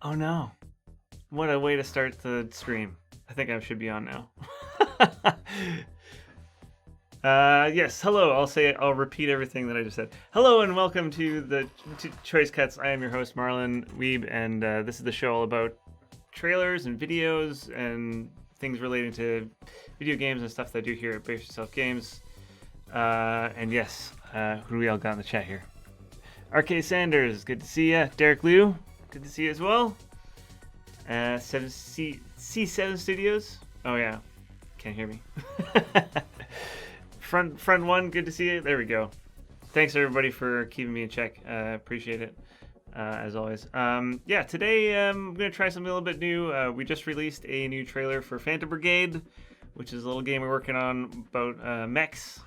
Oh no. What a way to start the stream. I think I should be on now. Yes, hello. I'll repeat everything that I just said. Hello and welcome to Choice Cuts. I am your host, Marlon Weeb, and this is the show all about trailers and videos and things relating to video games and stuff that I do here at Base Yourself Games. And yes, who do we all got in the chat here? RK Sanders, good to see ya. Derek Liu, good to see you as well. C7 Studios. Oh yeah, can't hear me. front one, good to see you. There we go. Thanks everybody for keeping me in check. Appreciate it as always. Yeah, today I'm gonna try something a little bit new. We just released a new trailer for Phantom Brigade, which is a little game we're working on about mechs.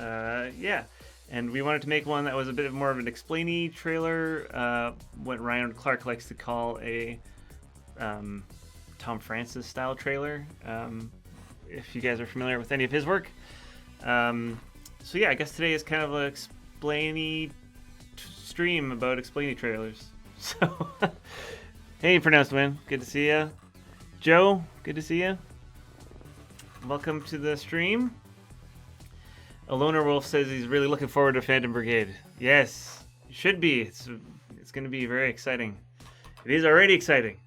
Yeah. And we wanted to make one that was a bit more of an explainy trailer, what Ryan Clark likes to call a Tom Francis style trailer, if you guys are familiar with any of his work. So yeah, I guess today is kind of an explainy stream about explainy trailers. So, hey Pronounced Win, good to see ya. Joe, good to see ya. Welcome to the stream. A Loner Wolf says he's really looking forward to Phantom Brigade. Yes, it should be. It's going to be very exciting. It is already exciting.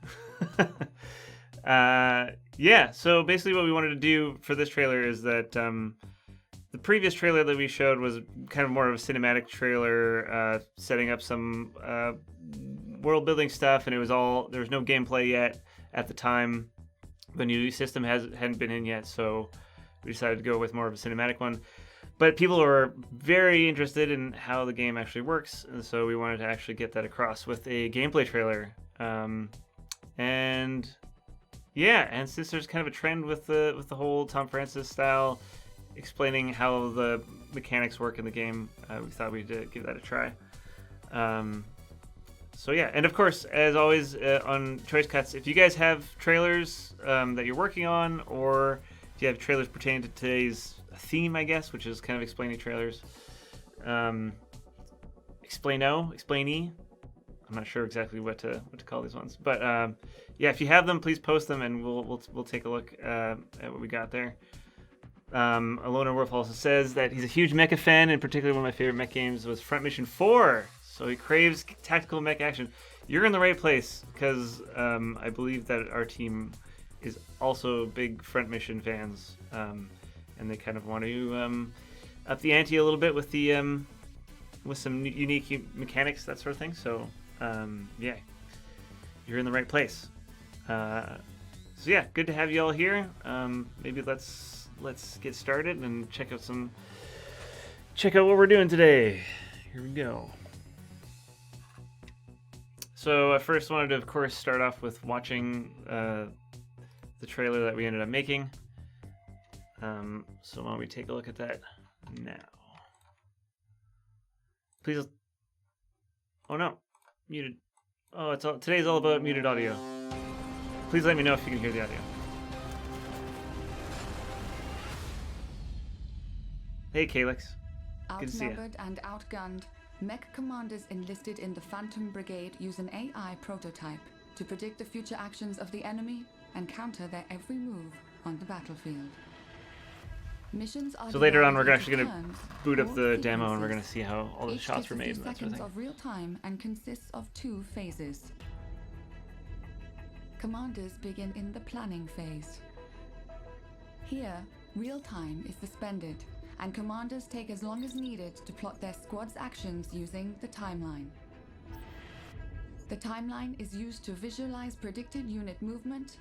Yeah, so basically what we wanted to do for this trailer is that the previous trailer that we showed was kind of more of a cinematic trailer, setting up some world building stuff, and there was no gameplay yet at the time. The new system hadn't been in yet, so we decided to go with more of a cinematic one. But people are very interested in how the game actually works, and so we wanted to actually get that across with a gameplay trailer. And yeah, and since there's kind of a trend with the whole Tom Francis style, explaining how the mechanics work in the game, we thought we'd give that a try. So yeah, and of course, as always on Choice Cuts, if you guys have trailers that you're working on, or if you have trailers pertaining to today's theme, I guess, which is kind of explaining trailers, explainy. I'm not sure exactly what to call these ones, but yeah, if you have them, please post them, and we'll take a look at what we got there. Alona Wolf also says that he's a huge mecha fan, and particularly one of my favorite mech games was Front Mission 4. So he craves tactical mech action. You're in the right place, because I believe that our team is also big Front Mission fans. And they kind of want to up the ante a little bit with the with some unique mechanics, that sort of thing. So yeah, you're in the right place. So yeah, good to have you all here. Maybe let's get started and check out what we're doing today. Here we go. So I first wanted to, of course, start off with watching the trailer that we ended up making. So why don't we take a look at that now? Please. Oh no, muted. Oh, today's all about muted audio. Please let me know if you can hear the audio. Hey, Calyx. Good to see you. Outnumbered and outgunned, mech commanders enlisted in the Phantom Brigade use an AI prototype to predict the future actions of the enemy and counter their every move on the battlefield. Missions are so later on, we're actually going to boot up the demo, and we're going to see how all the shots were made and that sort of thing. Of real time and consists of 2 phases. Commanders begin in the planning phase. Here, real time is suspended, and commanders take as long as needed to plot their squad's actions using the timeline. The timeline is used to visualize predicted unit movement,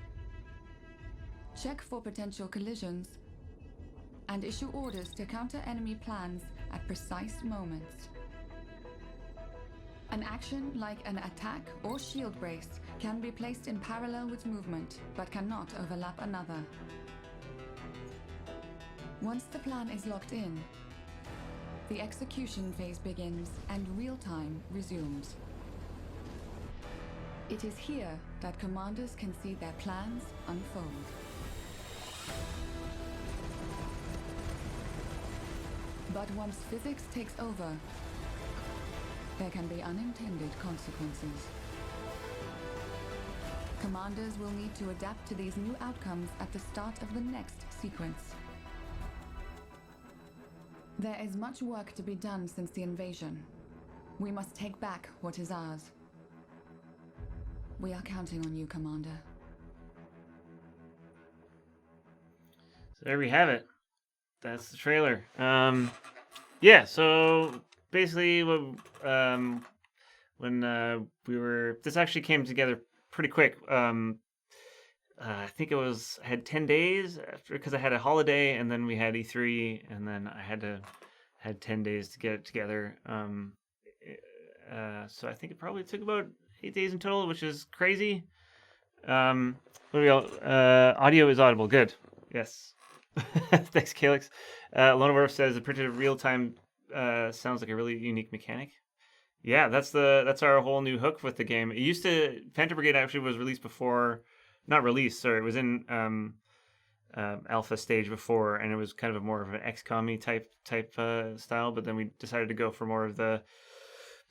check for potential collisions, and issue orders to counter enemy plans at precise moments. An action like an attack or shield brace can be placed in parallel with movement, but cannot overlap another. Once the plan is locked in, the execution phase begins and real-time resumes. It is here that commanders can see their plans unfold. But once physics takes over, there can be unintended consequences. Commanders will need to adapt to these new outcomes at the start of the next sequence. There is much work to be done since the invasion. We must take back what is ours. We are counting on you, Commander. So there we have it. That's the trailer. Yeah, so basically when this actually came together pretty quick. I think I had 10 days after, because I had a holiday and then we had E3 and then I had 10 days to get it together. So I think it probably took about 8 days in total, which is crazy. What do we all, audio is audible. Good. Yes. Thanks, Calyx. Lonaworth says the printed real-time sounds like a really unique mechanic. Yeah, that's our whole new hook with the game. It used to, Phantom Brigade actually was released before, not released, sorry, it was in alpha stage before, and it was kind of more of an XCOM-y type style, but then we decided to go for more of the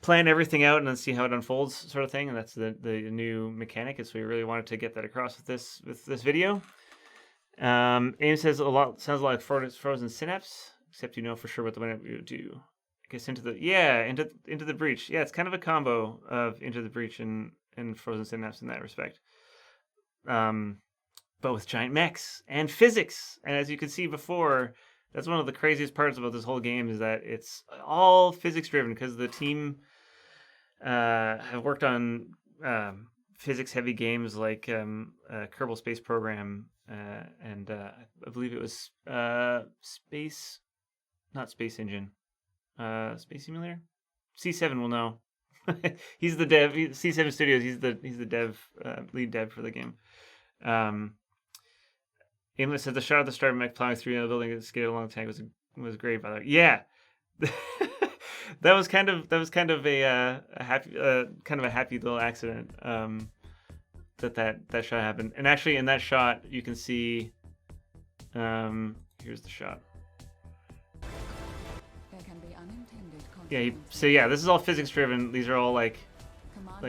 plan everything out and then see how it unfolds sort of thing, and that's the new mechanic, and so we really wanted to get that across with this video. Aim says sounds a lot like Frozen Synapse, except you know for sure what the one we would do. I guess into the breach. Yeah, it's kind of a combo of Into the Breach and Frozen Synapse in that respect. But with giant mechs and physics. And as you can see before, that's one of the craziest parts about this whole game is that it's all physics driven because the team have worked on physics heavy games like Kerbal Space Program and I believe it was Space Engine. Space Simulator? C7 will know. He's the dev. C7 Studios. He's the dev, lead dev for the game. Aimless said the shot of the Strider mech plowing through the building and skated along the tank was great. By the way, yeah, that was kind of a happy little accident. That shot happened, and actually in that shot you can see. Here's the shot. Yeah, this is all physics driven. These are all like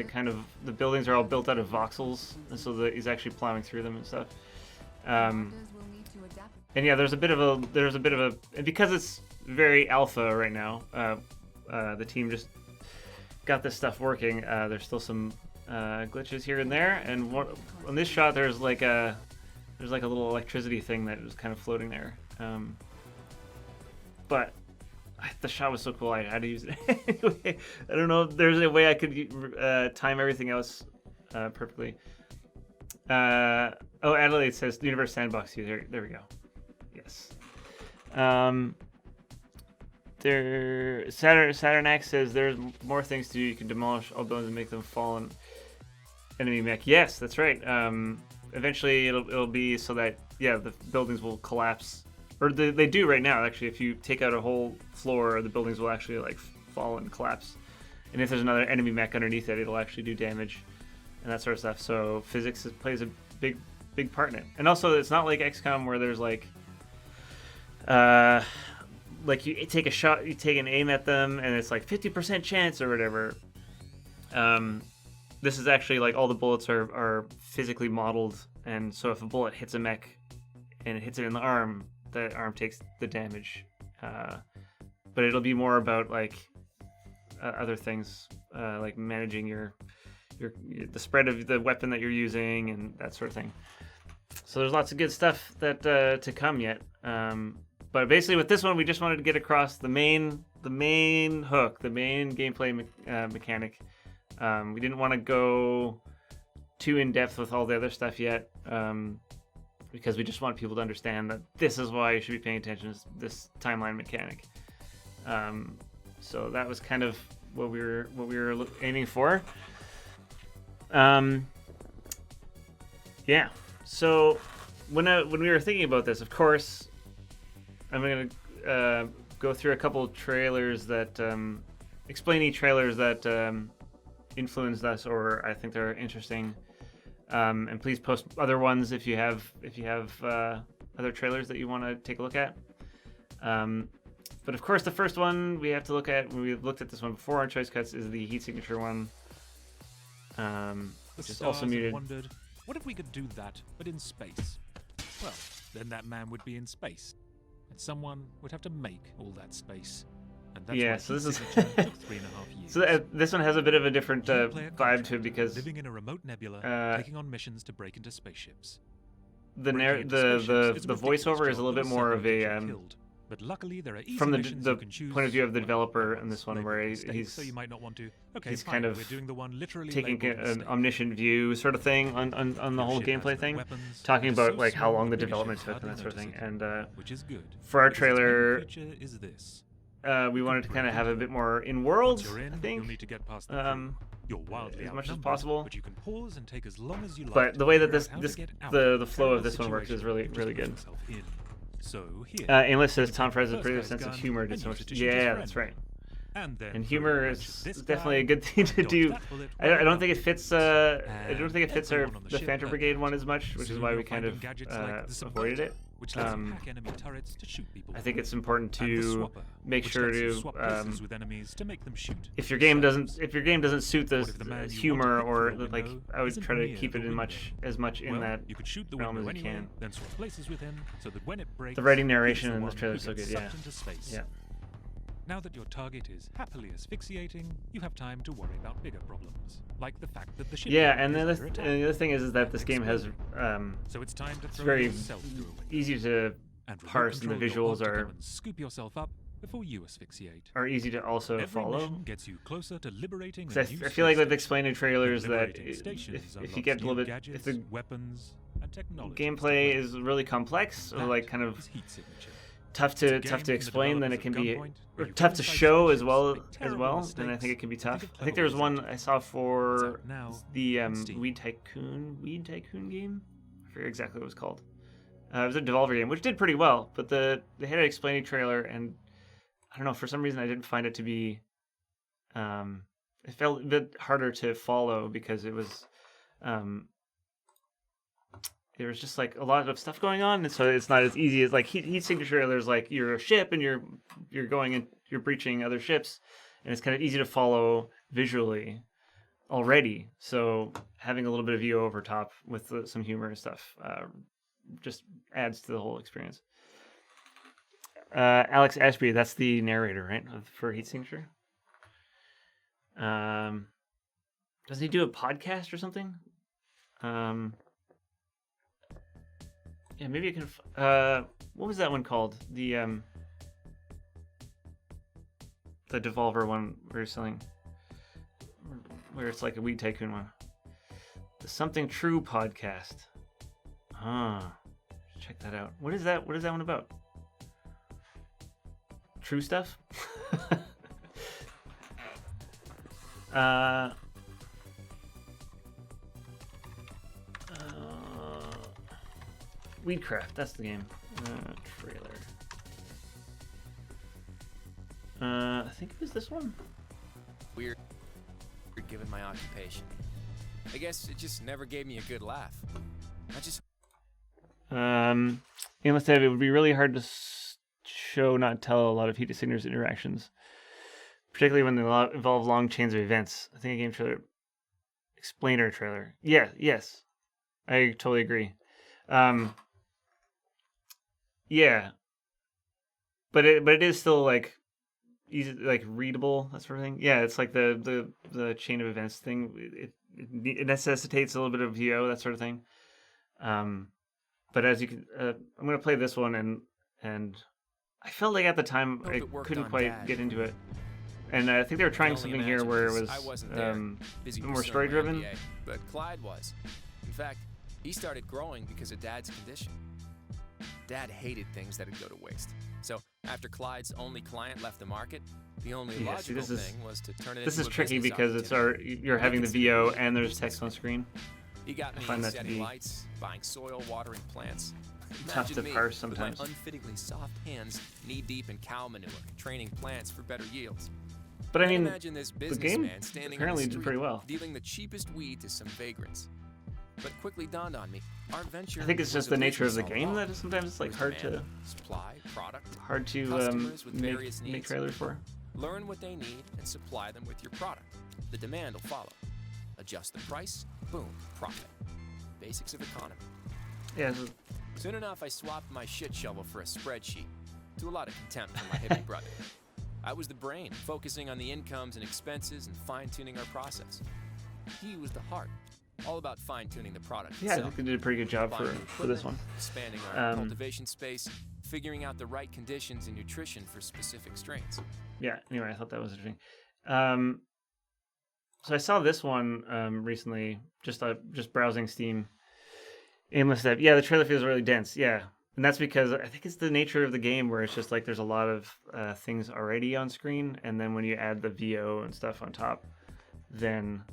kind of, the buildings are all built out of voxels, and so he's actually plowing through them and stuff. And yeah, there's a bit of a, and because it's very alpha right now, the team just got this stuff working. There's still some glitches here and there, and on this shot there's like a little electricity thing that was kind of floating there. But the shot was so cool, I had to use it anyway. I don't know if there's a way I could time everything else perfectly. Adelaide says the Universe Sandbox. There we go. Yes. Saturnax says there's more things to do. You can demolish all buildings and make them fall on enemy mech. Yes, that's right. Eventually it'll be so that the buildings will collapse. Or they do right now, actually. If you take out a whole floor, the buildings will actually like fall and collapse. And if there's another enemy mech underneath it, it'll actually do damage and that sort of stuff. So physics plays a big part in it. And also, it's not like XCOM where there's like you take a shot, you take an aim at them, and it's like 50% chance or whatever. This is actually like all the bullets are physically modeled, and so if a bullet hits a mech and it hits it in the arm takes the damage. But it'll be more about like other things, like managing the spread of the weapon that you're using and that sort of thing. So there's lots of good stuff that to come yet. But basically with this one, we just wanted to get across the main hook, the main gameplay mechanic. We didn't want to go too in depth with all the other stuff yet. Because we just want people to understand that this is why you should be paying attention to this timeline mechanic. So that was kind of what we were aiming for. Yeah. So when we were thinking about this, of course, I'm going to go through a couple trailers that explain trailers that influenced us, or I think they're interesting. And please post other ones if you have other trailers that you want to take a look at. But of course, the first one we have to look at, when we've looked at this one before on Choice Cuts, is the heat signature one, which is also muted. Wondered, what if we could do that, but in space? Well, then that man would be in space, and someone would have to make all that space. And that's Yeah, why so this is took 3.5 years. so this one has a bit of a different vibe to it because living in a remote nebula, taking on missions to break into spaceships. the voiceover is a little bit more of a But luckily, there are easy from missions the you can choose point of view of the developer in this one, where so you might not want to. Okay, he's fine, kind of we're doing the one literally taking labeled an mistake. omniscient view sort of thing on the whole Ship has gameplay no thing, weapons, talking and about so like how small long the that development British took and that sort of thing. hardly And which is good. for our because its main trailer, feature is this. we wanted to kind of have a bit more in Once world, you're in, I you'll think. need to get past the crew. You're wildly as much as outnumbered, possible. but you can pause and take as long as you like. But to the way that figure this out how to get out the flow of of this one works is situation really and just really put good. yourself in. So here, Enlist says you Tom take Fred has a the pretty first sense of guy's humor. gun Did so and much. use it to shoot his Yeah, friend. that's right. And then And throw humor a bunch of is this definitely a guy, good thing to dodge do. that bullet I don't well think it fits. I don't think it fits everyone on the the ship Phantom heard Brigade that. one as much, which is Soon why you'll we kind find of gadgets like the avoided it. which lets you hack enemy turrets to shoot people. I think it's important And the to swapper, make which sure lets you to swap places with enemies to make them shoot. if your game themselves. doesn't suit What the if the man you want to humor, hit or through a like window I would isn't try to near keep the it in window? as much in Well, that you could shoot the realm window as you anyway, can. then swap places with him, so that when it breaks, The writing he's narration the in this one trailer who is so gets good. Yeah, sucked into space. yeah. Now that your target is happily asphyxiating, you have time to worry about bigger problems, like the fact that the ship Yeah, is and under the attack. other thing is that this game has So it's time to it's throw very yourself through a window. easy to And remote parse, and the control your visuals pod to are come and scoop yourself up before you asphyxiate. easy to also Every follow. mission gets you closer to liberating 'Cause a I new feel like with space explaining trailers station. that Liberating stations if you unlocks get a new little bit gadgets, if the weapons, and technologies gameplay to is really complex or play. like That kind of is heat signature. tough It's a to game tough to from the explain, then it developers can of be Gunpoint, or where you tough go to inside show as spaceships, well make as terrible well. mistakes, Then I think it can be and tough. think of I think clever there was ways one out. I saw It's for out now the on Steam. Weed Tycoon game. I forget exactly what it was called. It was a Devolver game, which did pretty well, but they had an explaining trailer, and I don't know, for some reason I didn't find it to be. It felt a bit harder to follow because it was. There was just like a lot of stuff going on, and so it's not as easy as like heat signature. There's like you're a ship and you're going and you're breaching other ships, and it's kind of easy to follow visually already. So having a little bit of VO over top with some humor and stuff just adds to the whole experience. Alex Ashby, that's the narrator, right, for Heat Signature. Doesn't he do a podcast or something? Yeah, maybe you can. What was that one called? The Devolver one we were selling, where it's like a Weed Tycoon one. The Something True podcast. Check that out. What is that? What is that one about? True stuff? Weedcraft, that's the game. Trailer. I think it was this one. Weird given my occupation. I guess it just never gave me a good laugh. I just Endless Dev, it would be really hard to show, not tell a lot of Heat Signatures interactions, particularly when they involve long chains of events. I think a game trailer, explainer trailer. Yeah, yes, I totally agree. Yeah, but it is still like easy, like readable, that sort of thing. Yeah, it's like the chain of events thing. It necessitates a little bit of VO, that sort of thing. But as you can, I'm gonna play this one, and I felt like at the time I couldn't quite get into it, and I think they were trying something here where it was more story driven. But Clyde was. In fact, he started growing because of Dad's condition. Dad hated things that'd go to waste. So after Clyde's only client left the market, the only logical thing was to turn it into a This is tricky business because opportunity. you're having the VO and there's text on screen. He got me find that to setting be lights, buying soil, watering plants. tough to Imagine me parse sometimes. with my unfittingly soft hands, knee-deep in cow manure, training plants for better yields. But I Then mean, imagine this the businessman game standing apparently on the did street, pretty well. dealing the cheapest weed to some vagrants. But quickly dawned on me, our venture I think it's was just a the nature of the business all game along. that sometimes it's like With hard demand, to supply, product, make, customers with various make needs. trailers for. Learn what they need and supply them with your product. The demand will follow. Adjust the price, boom, profit. Basics of economy. Yeah, so, Soon enough, I swapped my shit shovel for a spreadsheet, to a lot of contempt from my hippie brother. I was the brain, focusing on the incomes and expenses and fine-tuning our process. He was the heart, all about fine-tuning the product yeah, I itself. think they did a pretty good job Finding for this one. equipment, expanding our Um, cultivation space, figuring out the right conditions and nutrition for specific strains. Yeah, anyway, I thought that was interesting. So I saw this one recently, just browsing Steam. Aimless Step. Yeah, the trailer feels really dense. Yeah, and that's because I think it's the nature of the game where it's just like there's a lot of things already on screen, and then when you add the VO and stuff on top, then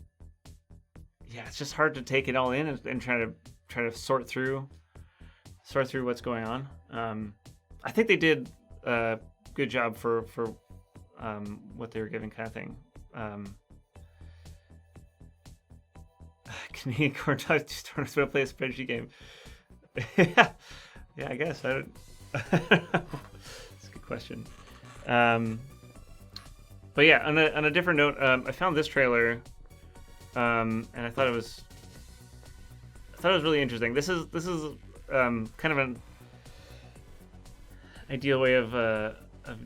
yeah, it's just hard to take it all in and try to sort through what's going on. I think they did a good job for what they were giving, kind of thing. Canadian corn dogs do tournaments to play a spreadsheet game. Yeah, I guess. I don't. That's a good question. But yeah, on a different note, I found this trailer, and I thought it was really interesting. This is kind of an ideal way of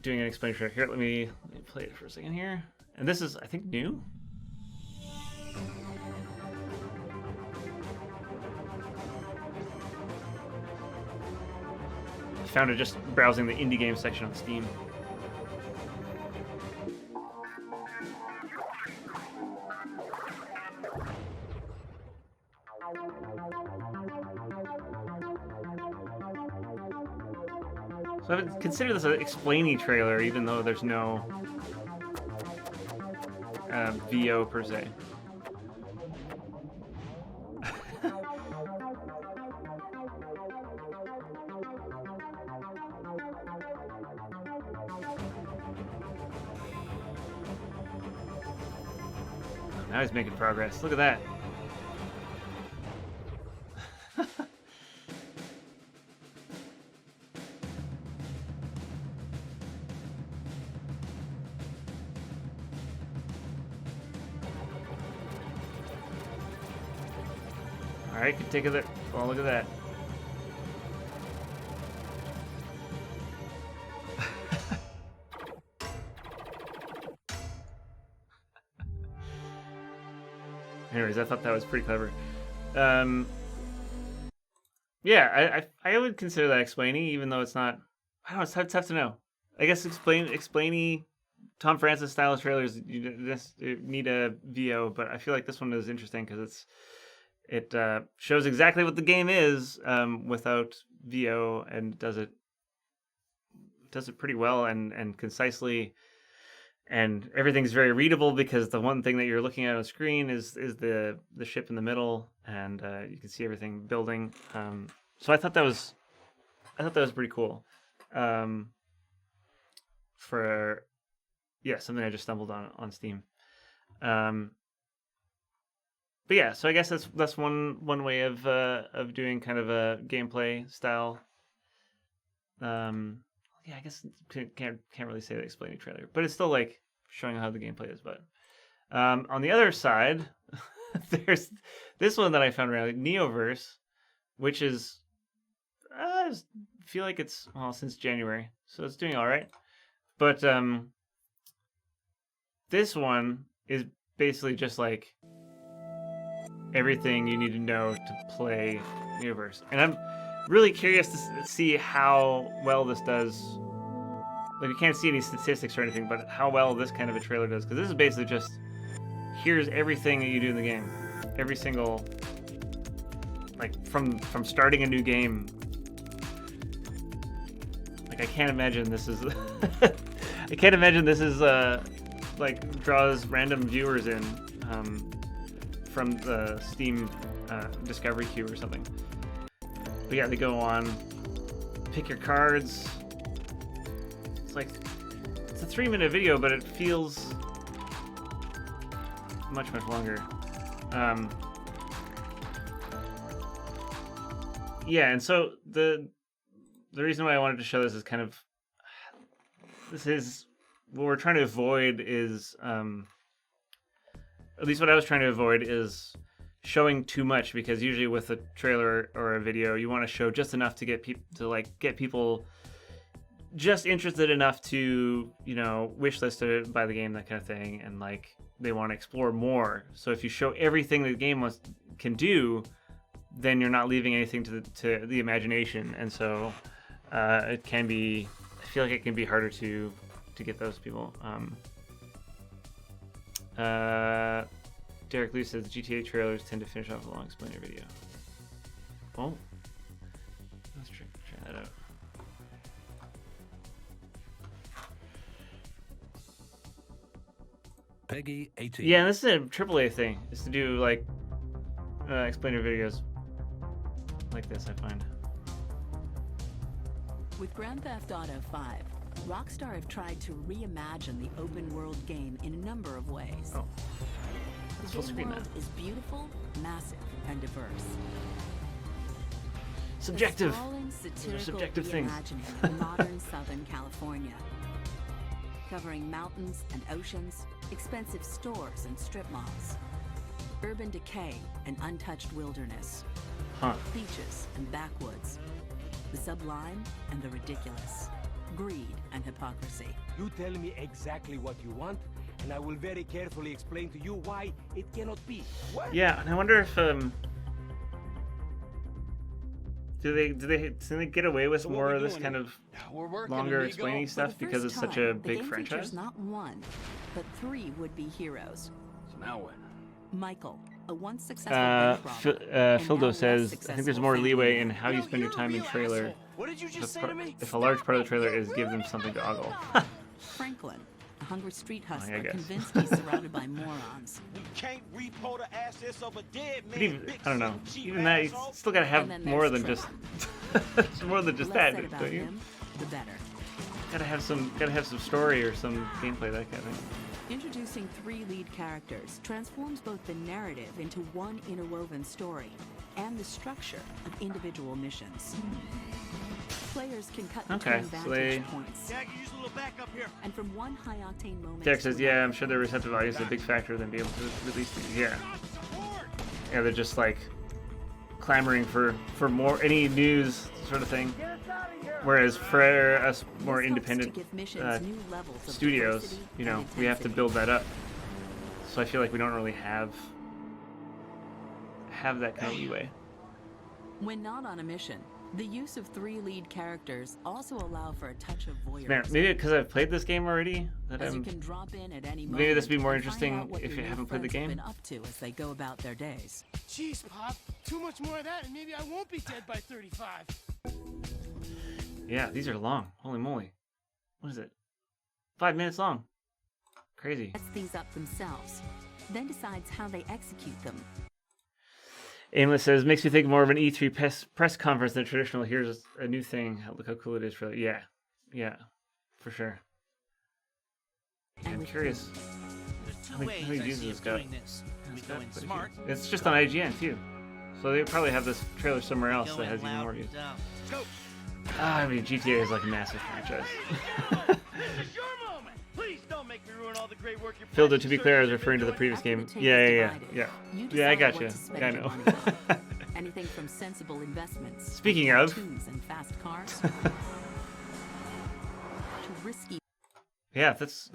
doing an explanation. Here, let me play it for a second here. And this is, I think, new. Found it just browsing the indie game section on Steam. So I would consider this an explainy trailer, even though there's no VO per se. Now he's making progress. Look at that. All right, can take a look. Oh, look at that. Anyways, I thought that was pretty clever. Yeah, I would consider that explainy, even though it's not. I don't know. It's tough to know. I guess explainy Tom Francis style trailers you just need a VO, but I feel like this one is interesting because it shows exactly what the game is without VO and does it pretty well and concisely. And everything's very readable because the one thing that you're looking at on screen is the ship in the middle, and you can see everything building. So I thought that was pretty cool. For something I just stumbled on Steam. But yeah, so I guess that's one way of doing kind of a gameplay style. Yeah, I guess can't really say that explaining trailer, but it's still like showing how the gameplay is. But on the other side, there's this one that I found around Neoverse, which is I feel like it's since January, so it's doing all right. But this one is basically just like everything you need to know to play Neoverse, and I'm really curious to see how well this does. Like, you can't see any statistics or anything, but how well this kind of a trailer does, because this is basically just here's everything that you do in the game, every single, like from starting a new game. Like, I can't imagine this is like draws random viewers in from the Steam Discovery queue or something. But yeah, they go on, pick your cards. It's like, it's a 3-minute video, but it feels much longer. Yeah, and so the reason why I wanted to show this is kind of, this is what we're trying to avoid is, at least what I was trying to avoid is showing too much, because usually with a trailer or a video, you want to show just enough to get people just interested enough to, you know, wish list to buy the game, that kind of thing, and like they want to explore more. So if you show everything the game can do, then you're not leaving anything to the imagination, and so it can be. I feel like it can be harder to get those people. Derek Lee says GTA trailers tend to finish off a long explainer video. Oh, let's try that out. Peggy 18. Yeah, this is a AAA thing. Is to do like explainer videos like this, I find. With Grand Theft Auto 5, Rockstar have tried to reimagine the open world game in a number of ways. Oh, The full game screen world now. is beautiful, massive, and diverse. Subjective. A sprawling, satirical subjective things. reimagining of modern Southern California, covering mountains and oceans, expensive stores and strip malls, urban decay and untouched wilderness, Huh. beaches and backwoods, the sublime and the ridiculous, greed and hypocrisy. You tell me exactly what you want, and I will very carefully explain to you why it cannot be. What? Yeah, and I wonder if do they get away with So what more we of this doing kind here? of We're working, longer amigo. explaining For stuff the because first it's such time, a the big game franchise? features not one, but 3 would-be heroes. So now what? Michael, a once successful bank robber, and now Phildo less says, I think there's successful more family leeway in man. how you spend your time in trailer What did you just say to me? if a large part of the trailer is give them something to ogle. Franklin, a hungry street hustler guess. convinced he's surrounded by morons. We can't repo the assets of a dead But man. even, big I don't know, son of a cheap even that, you asshole. still gotta have And then more there's than just, Trevor. more than just The less that, said about don't you? him, the better. Gotta have some story or some gameplay, that kind of thing. Introducing 3 lead characters transforms both the narrative into one interwoven story and the structure of individual missions. Players can cut Okay, between so vantage they- points, Yeah, I can use a little backup here. and from one high-octane moment Derek to says, yeah, I'm sure the receptive audience is a big factor than being able to release these. Yeah. Yeah, they're just like clamoring for more, any news sort of thing. Whereas for us more This helps to independent give missions new levels of studios, diversity you know, and we have to intensity. build that up. So I feel like we don't really have that kind of leeway. When not on a mission, the use of 3 lead characters also allow for a touch of voyeurism. Man, maybe because I've played this game already, that As you I'm. can drop in at any Maybe this would be moment more and find interesting out what if your you new haven't played the friends have game. been up to as they go about their days. Jeez, Pop. Too much more of that, and maybe I won't be dead by 35. Yeah, these are long. Holy moly. What is it? 5 minutes long. Crazy. Sets these up themselves, then decides how they execute them. Aimless says, makes me think more of an E3 press conference than traditional. Here's a new thing. Look how cool it is for that. Yeah, for sure. And I'm with curious. There's two How many ways I users see it's of got? doing this. We It's go got in quite a few. smart. It's just on IGN too. So they probably have this trailer somewhere else go that in has even loud more and views. dumb. I mean, GTA is like a massive franchise. This is your moment. Please don't make me ruin all the great work you're Phildo, to be clear, I was referring to the previous After the game. tape Yeah. you Yeah, I decide got what you. to spend Yeah, I your know. money on. Anything from sensible investments, Speaking like of- tattoos and fast cars, to risky Yeah, that's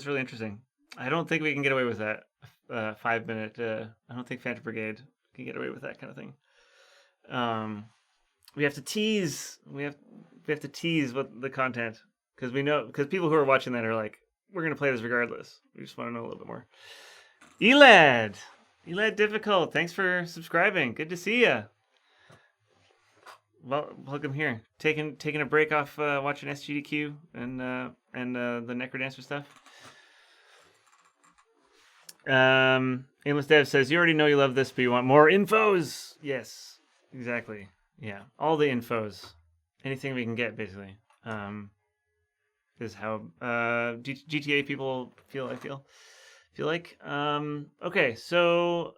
really interesting. I don't think we can get away with that. 5 minute. I don't think Phantom Brigade can get away with that kind of thing. We have to tease. We have to tease what the content, because people who are watching that are like, we're gonna play this regardless. We just want to know a little bit more. Elad Difficult. Thanks for subscribing. Good to see you. Well, welcome here. Taking a break off watching SGDQ and the Necrodancer stuff. Aimless Dev says, you already know you love this, but you want more infos. Yes, exactly. Yeah, all the infos. Anything we can get, basically. Is how GTA people feel, I feel like. Okay, so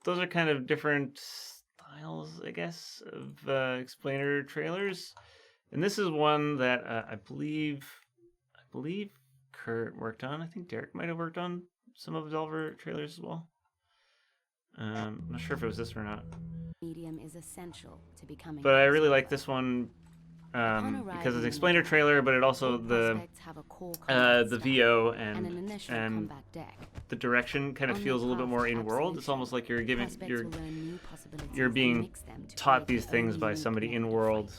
those are kind of different styles, I guess, of explainer trailers. And this is one that I believe Kurt worked on. I think Derek might have worked on some of Absolver trailers as well. I'm not sure if it was this or not. Medium is essential to becoming. But I really like this one because it's an explainer trailer, but it also the VO and the direction kind of feels a little bit more in world. It's almost like you're being taught these things by somebody in world.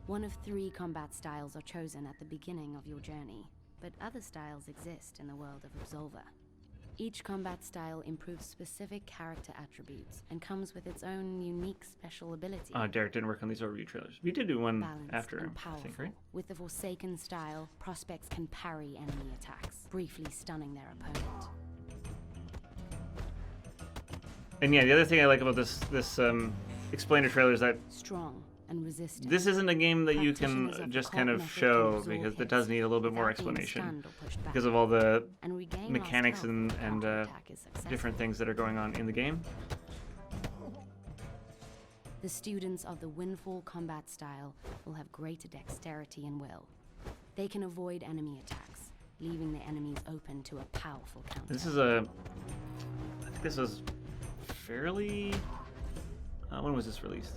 One of 3 combat styles are chosen at the beginning of your journey, but other styles exist in the world of Absolver. Each combat style improves specific character attributes and comes with its own unique special ability. Derek didn't work on these overview trailers. We did do one Balanced after, and powerful. I think, right? With the Forsaken style, prospects can parry enemy attacks, briefly stunning their opponent. And yeah, the other thing I like about this explainer trailer is that Strong and resistant. this isn't a game that you can just kind of show, because it does need a little bit more explanation because of all the mechanics and different things that are going on in the game. The students of the Windfall combat style will have greater dexterity and will. They can avoid enemy attacks, leaving the enemies open to a powerful counter. This is I think this was fairly, when was this released?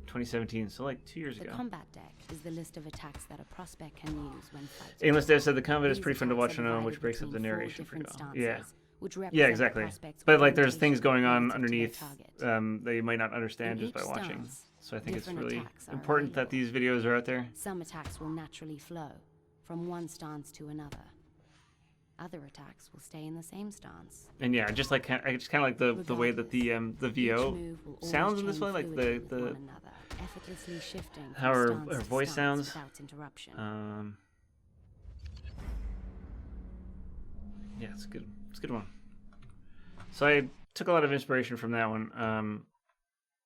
2017, so like 2 years ago. The combat deck is the list of attacks that a prospect can use when fighting. Aimless Dev said the combat is pretty fun to watch on, which breaks up the narration pretty well. Yeah, exactly. But like there's things going on underneath that you might not understand just by watching. So I think it's really important that these videos are out there. Some attacks will naturally flow from one stance to another. Other attacks will stay in the same stance. And yeah, I just kind of like the way that the VO sounds in this one, like the effortlessly shifting how her voice sounds. Yeah, it's a good one. So I took a lot of inspiration from that one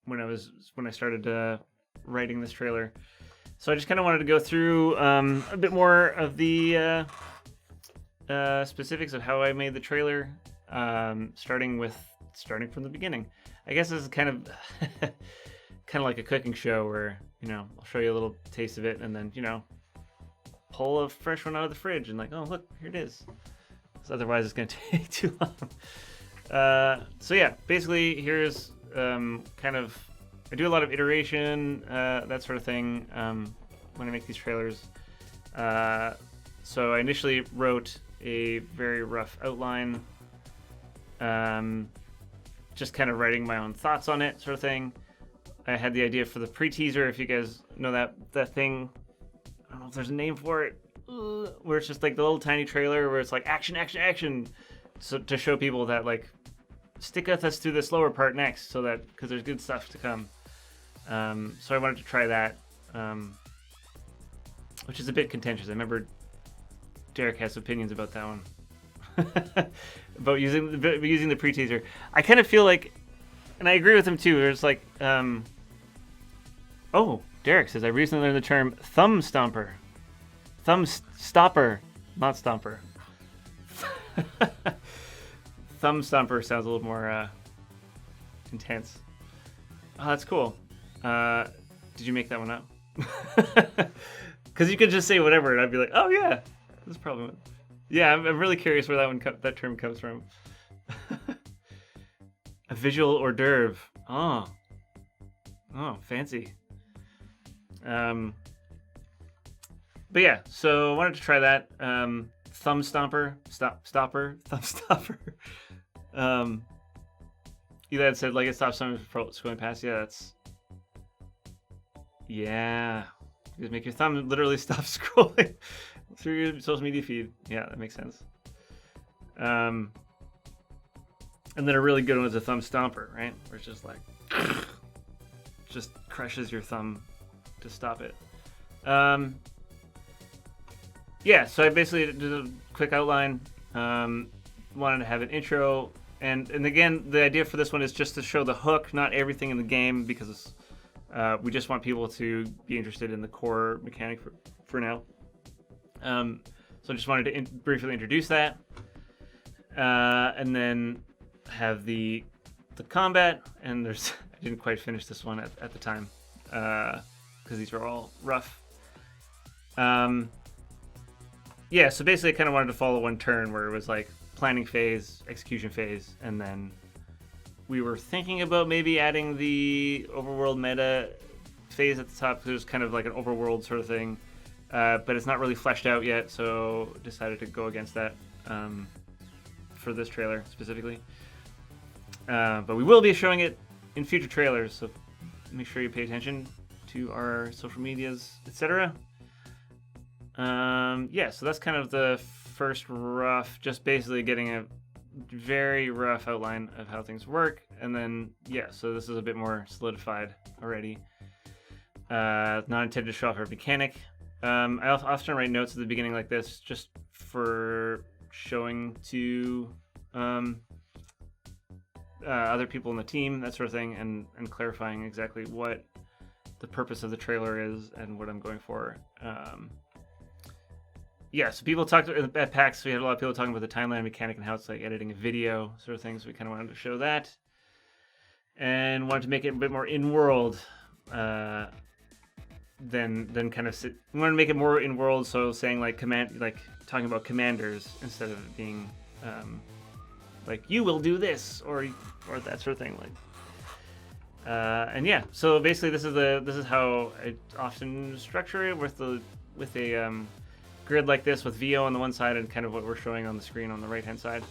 when I started writing this trailer. So I just kind of wanted to go through a bit more of the specifics of how I made the trailer, starting from the beginning. I guess this is kind of like a cooking show where, I'll show you a little taste of it and then, pull a fresh one out of the fridge and like, oh, look, here it is. So otherwise it's going to take too long. So yeah, basically here's I do a lot of iteration, that sort of thing, when I make these trailers. So I initially wrote a very rough outline, just kind of writing my own thoughts on it, sort of thing. I had the idea for the pre-teaser, if you guys know that thing. I don't know if there's a name for it, where it's just like the little tiny trailer where it's like action, action, action, so to show people that like stick with us through the slower part next, so that because there's good stuff to come. So I wanted to try that, which is a bit contentious. I remember Derek has opinions about that one. About using the pre-teaser. I kind of feel like, and I agree with him too, there's like, Derek says, I recently learned the term thumb stomper. Thumb stopper, not stomper. Thumb stomper sounds a little more intense. Oh, that's cool. Did you make that one up? Because you could just say whatever, and I'd be like, oh yeah, that's probably what. Yeah, I'm really curious where that term comes from. A visual hors d'oeuvre. Oh, fancy. But yeah, so I wanted to try that. Thumb stomper, thumb stopper. Eli said like it stops someone from scrolling past. Yeah, that's. Yeah, you just make your thumb literally stop scrolling through your social media feed. Yeah, that makes sense. And then a really good one is a thumb stomper, right? Where it's just like, just crushes your thumb to stop it. yeah, so I basically did a quick outline. Wanted to have an intro, and again, the idea for this one is just to show the hook, not everything in the game, because we just want people to be interested in the core mechanic for now. So I just wanted to briefly introduce that, and then have the combat. And there's I didn't quite finish this one at the time because these were all rough. Yeah, so basically I kind of wanted to follow one turn where it was like planning phase, execution phase, and then we were thinking about maybe adding the overworld meta phase at the top, because it was kind of like an overworld sort of thing, but it's not really fleshed out yet, so decided to go against that for this trailer specifically. But we will be showing it in future trailers, so make sure you pay attention to our social medias, etc. Yeah, so that's kind of the first rough, just basically getting a very rough outline of how things work, and then yeah, so this is a bit more solidified already. Not intended to show off our mechanic. I often write notes at the beginning like this, just for showing to other people in the team, that sort of thing, and clarifying exactly what the purpose of the trailer is and what I'm going for. Yeah, so people talked at PAX. We had a lot of people talking about the timeline mechanic and how it's like editing a video sort of thing. So we kind of wanted to show that, and wanted to make it a bit more in-world. Then kind of we wanted to make it more in-world. So saying like talking about commanders instead of it being like you will do this or that sort of thing. Like, and yeah, so basically this is how I often structure it with a grid like this with VO on the one side and kind of what we're showing on the screen on the right hand side,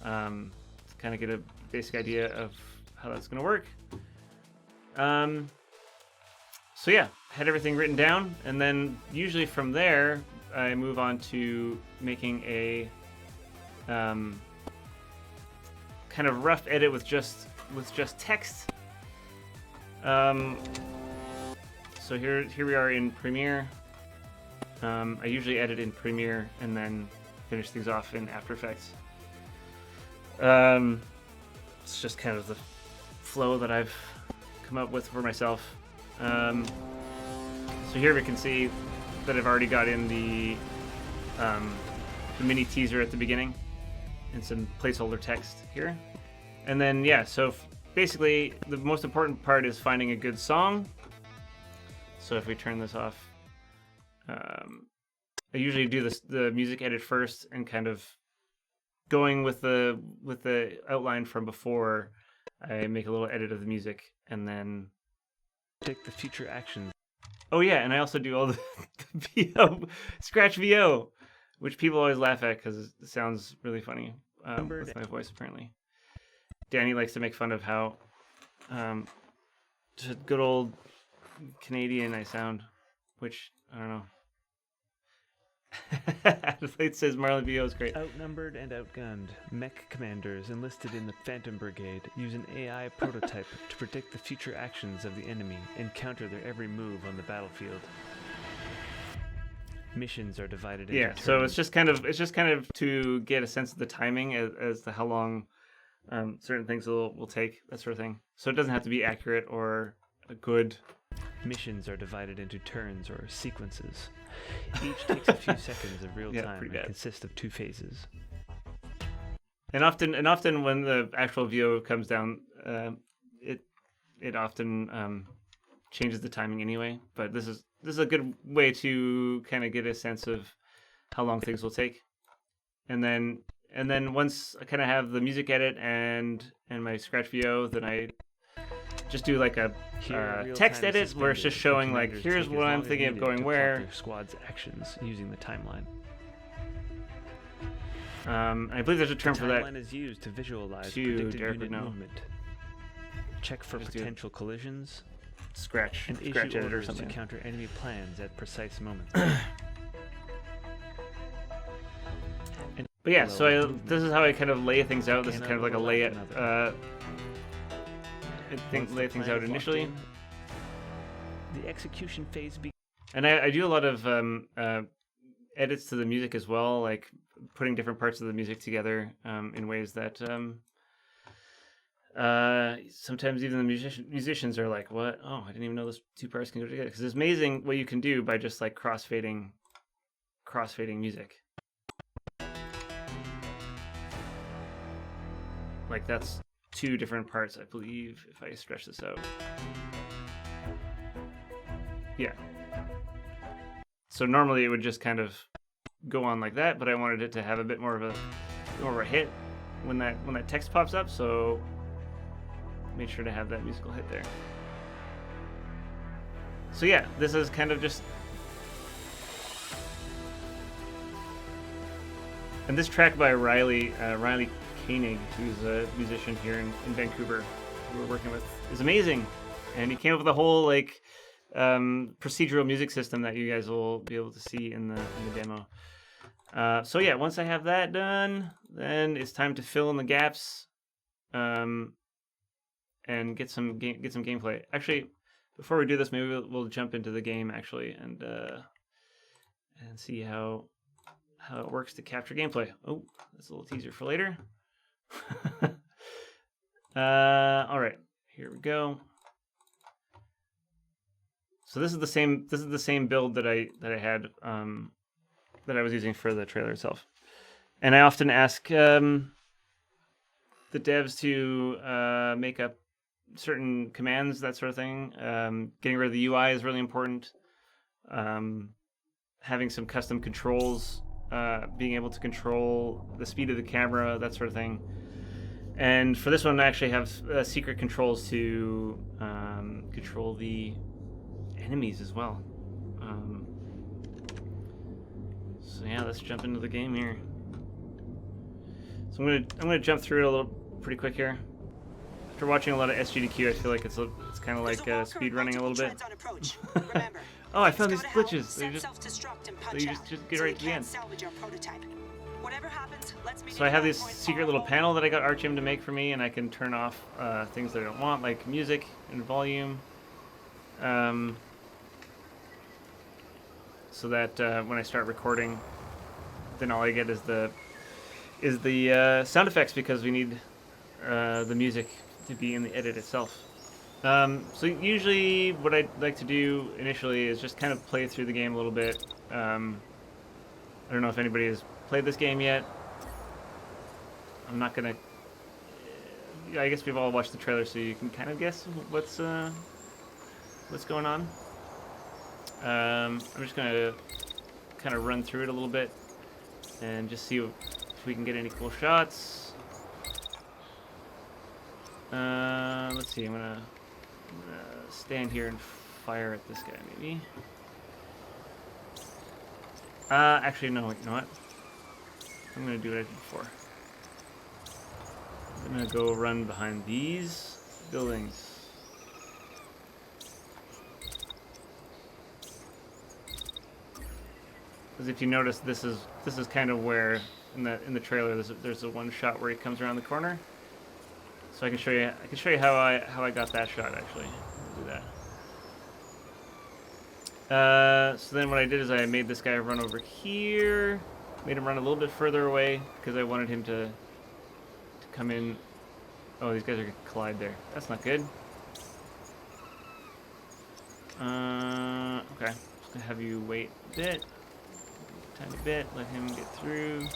to kind of get a basic idea of how that's going to work. So yeah, had everything written down, and then usually from there I move on to making a kind of rough edit with just text. So here we are in Premiere. I usually edit in Premiere and then finish things off in After Effects. It's just kind of the flow that I've come up with for myself. So here we can see that I've already got in the mini teaser at the beginning and some placeholder text here. And then, yeah, so basically the most important part is finding a good song. So if we turn this off, I usually do the music edit first and kind of going with the outline from before. I make a little edit of the music and then take the future actions. Oh yeah, and I also do all the VO, scratch VO, which people always laugh at because it sounds really funny with my voice apparently. Danny likes to make fun of how just good old Canadian I sound, which I don't know. It says Marlon VO is great. Outnumbered and outgunned, mech commanders enlisted in the Phantom Brigade use an AI prototype to predict the future actions of the enemy and counter their every move on the battlefield. Missions are divided into turns. So it's just kind of to get a sense of the timing as to how long certain things will take, that sort of thing. So it doesn't have to be accurate or a good. Missions are divided into turns or sequences. Each takes a few seconds of real time and consists of 2 phases. And often when the actual VO comes down, it often changes the timing anyway. But this is a good way to kind of get a sense of how long things will take. And then once I kind of have the music edit and my scratch VO, then I just do like a text edit where it's just showing like, here's what I'm thinking of going where. Their squad's actions using the timeline. I believe there's a term for that. The timeline is used to visualize predicted unit movement. Check for Just potential collisions. Scratch issue edit or orders something. to counter enemy plans at precise moments. But yeah, so this is how I kind of lay things out. This is kind of like a lay things out initially. The execution phase and I do a lot of edits to the music as well, like putting different parts of the music together in ways that sometimes even the musicians are like, what? Oh, I didn't even know those two parts can go together. Because it's amazing what you can do by just like crossfading music. Like that's two different parts, I believe, if I stretch this out. Yeah. So normally it would just kind of go on like that, but I wanted it to have a bit more of a hit when that text pops up, so made sure to have that musical hit there. So yeah, this is kind of just... And this track by Riley Koenig, who's a musician here in Vancouver, who we're working with, is amazing. And he came up with a whole like procedural music system that you guys will be able to see in the demo. So yeah, once I have that done, then it's time to fill in the gaps, and get some gameplay. Actually, before we do this, maybe we'll jump into the game actually and see how it works to capture gameplay. Oh, that's a little teaser for later. All right, here we go. So this is the same build that I had that I was using for the trailer itself, and I often ask the devs to make up certain commands, that sort of thing. Getting rid of the UI is really important. Having some custom controls, being able to control the speed of the camera, that sort of thing. And for this one, I actually have secret controls to control the enemies as well. So yeah, let's jump into the game here. So I'm gonna jump through it a little pretty quick here. After watching a lot of SGDQ, I feel like it's kind of like speed running a little bit. Oh, I found these glitches. They just get right to the end. So I have this secret little panel that I got Archim to make for me, and I can turn off things that I don't want, like music and volume, so that when I start recording, then all I get is the sound effects, because we need the music to be in the edit itself. So usually what I'd like to do initially is just kind of play through the game a little bit. I don't know if anybody has played this game yet. I'm not gonna... I guess we've all watched the trailer, so you can kind of guess what's going on. I'm just gonna kind of run through it a little bit and just see if we can get any cool shots. Let's see, I'm gonna stand here and fire at this guy, maybe. Actually, no, you know what? I'm gonna do what I did before. I'm gonna go run behind these buildings. Because if you notice, this is kind of where in the trailer there's a one shot where he comes around the corner. So I can show you how I got that shot actually. I'll do that. So then what I did is I made this guy run over here, made him run a little bit further away because I wanted him to come in. Oh, these guys are gonna collide there. That's not good. Okay, just gonna have you wait a bit, tiny bit, let him get through.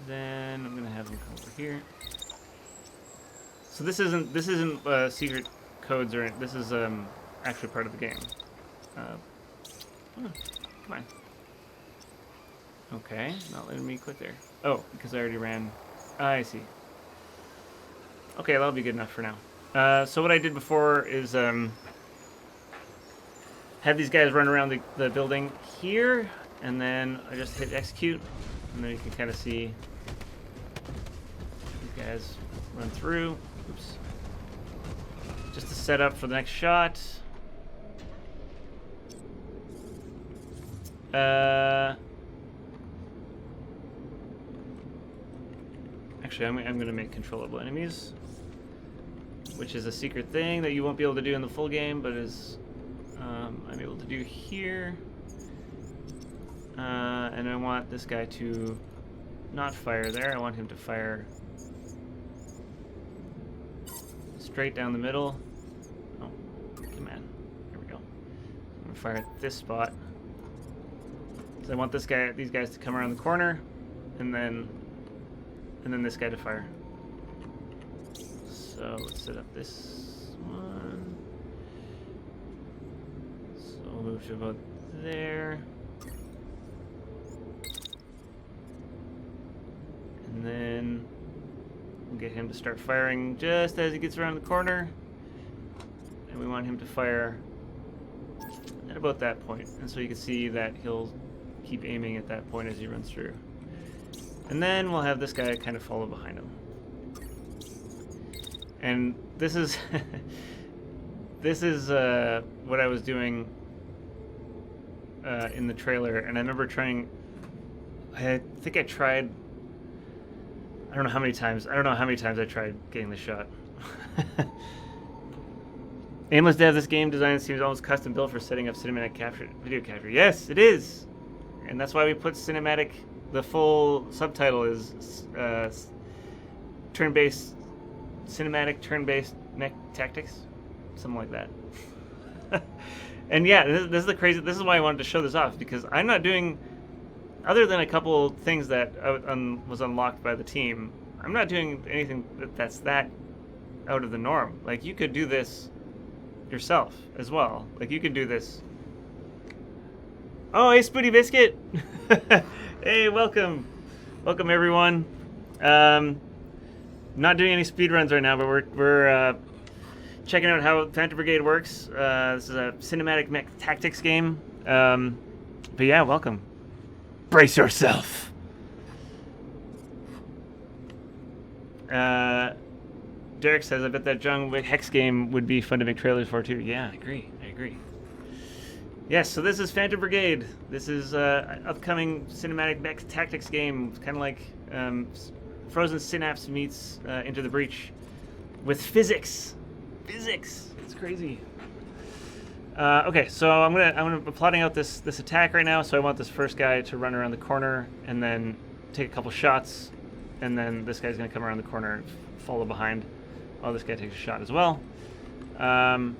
Then I'm gonna have him come over here. So this isn't secret codes or this is actually part of the game. Come on. Okay, not letting me click there. Oh, because I already ran. I see. Okay, that'll be good enough for now. So what I did before is have these guys run around the building here, and then I just hit execute, and then you can kind of see these guys run through. Oops. Just to set up for the next shot. Actually, I'm going to make controllable enemies, which is a secret thing that you won't be able to do in the full game, but is I'm able to do here. And I want this guy to not fire there. I want him to fire straight down the middle. Oh, come on. Here we go. I'm gonna fire at this spot. So I want these guys to come around the corner, and then this guy to fire. So let's set up this one. So we'll move to about there. And then we'll get him to start firing just as he gets around the corner. And we want him to fire at about that point. And so you can see that he'll keep aiming at that point as he runs through. And then we'll have this guy kind of follow behind him. And this is this is what I was doing in the trailer. And I remember trying, I think I tried, I don't know how many times I tried getting the shot. Aimless dev, this game design seems almost custom built for setting up cinematic video capture. Yes, it is. And that's why we put cinematic, the full subtitle is turn-based, cinematic turn-based mech tactics. Something like that. And yeah, this is why I wanted to show this off, because I'm not doing, other than a couple things that was unlocked by the team, I'm not doing anything that's that out of the norm. Like, you could do this yourself as well. Like, you could do this. Oh, hey, Spooty Biscuit. Hey, welcome everyone. Not doing any speed runs right now, but we're checking out how Phantom Brigade works. This is a cinematic mech tactics game. But yeah, welcome. Brace yourself. Derek says, I bet that John Wick Hex game would be fun to make trailers for too. Yeah, I agree. Yes, so this is Phantom Brigade. This is an upcoming cinematic mech tactics game. It's kind of like Frozen Synapse meets Into the Breach with physics. It's crazy. Okay, so I'm plotting out this attack right now. So I want this first guy to run around the corner and then take a couple shots, and then this guy's gonna come around the corner and follow behind. Oh, this guy takes a shot as well. But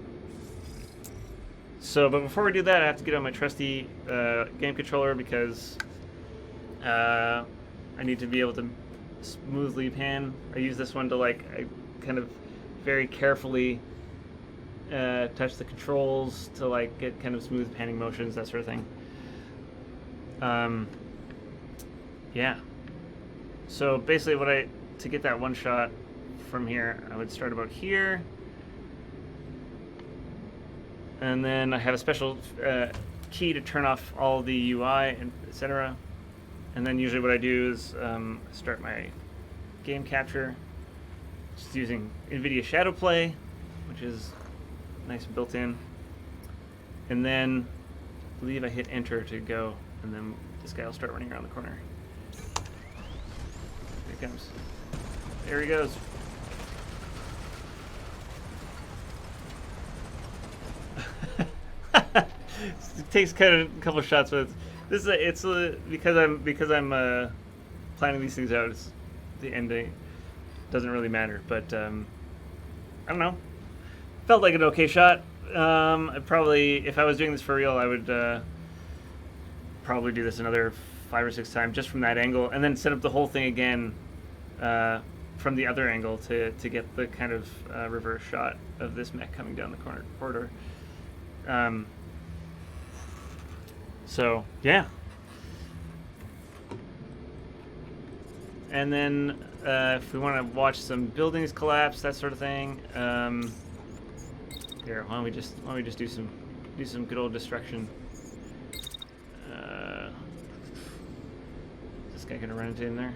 before we do that, I have to get on my trusty game controller, because I need to be able to smoothly pan. I use this one to I kind of very carefully touch the controls to get kind of smooth panning motions, that sort of thing. Yeah. So basically, to get that one shot from here, I would start about here. And then I have a special key to turn off all the UI, and etc. And then usually what I do is start my game capture just using NVIDIA Shadow Play, which is nice and built in. And then I believe I hit enter to go, and then this guy will start running around the corner. Here he comes. There he goes. It takes kind of a couple shots, but because I'm planning these things out. It's the ending doesn't really matter, but I don't know. Felt like an okay shot. I'd probably, if I was doing this for real, I would probably do this another 5 or 6 times just from that angle, and then set up the whole thing again from the other angle to get the kind of reverse shot of this mech coming down the corridor. So yeah, and then if we want to watch some buildings collapse, that sort of thing, here, why don't we just do some good old destruction. Is this guy gonna run into him there?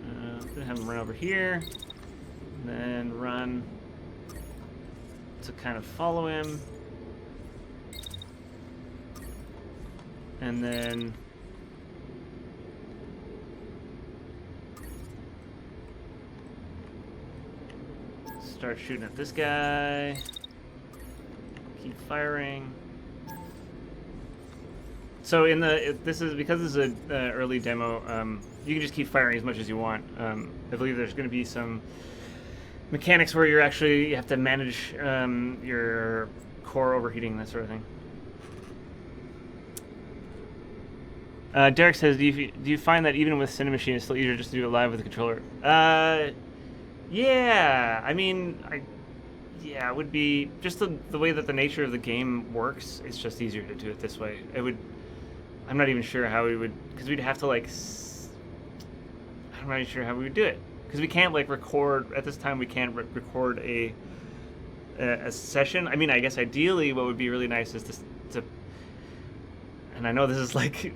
I'm gonna have him run over here, and then run to kind of follow him. And then start shooting at this guy. Keep firing. So in the this is because this is an early demo. You can just keep firing as much as you want. I believe there's going to be some mechanics where you have to manage your core overheating, that sort of thing. Derek says, do you find that even with Cinemachine, it's still easier just to do it live with the controller? Yeah. I mean, yeah, it would be just the way that the nature of the game works. It's just easier to do it this way. I'm not even sure how we would, because we'd have to like. I'm not even sure how we would do it, because we can't like record at this time. We can't record a session. I mean, I guess ideally, what would be really nice is to and I know this is like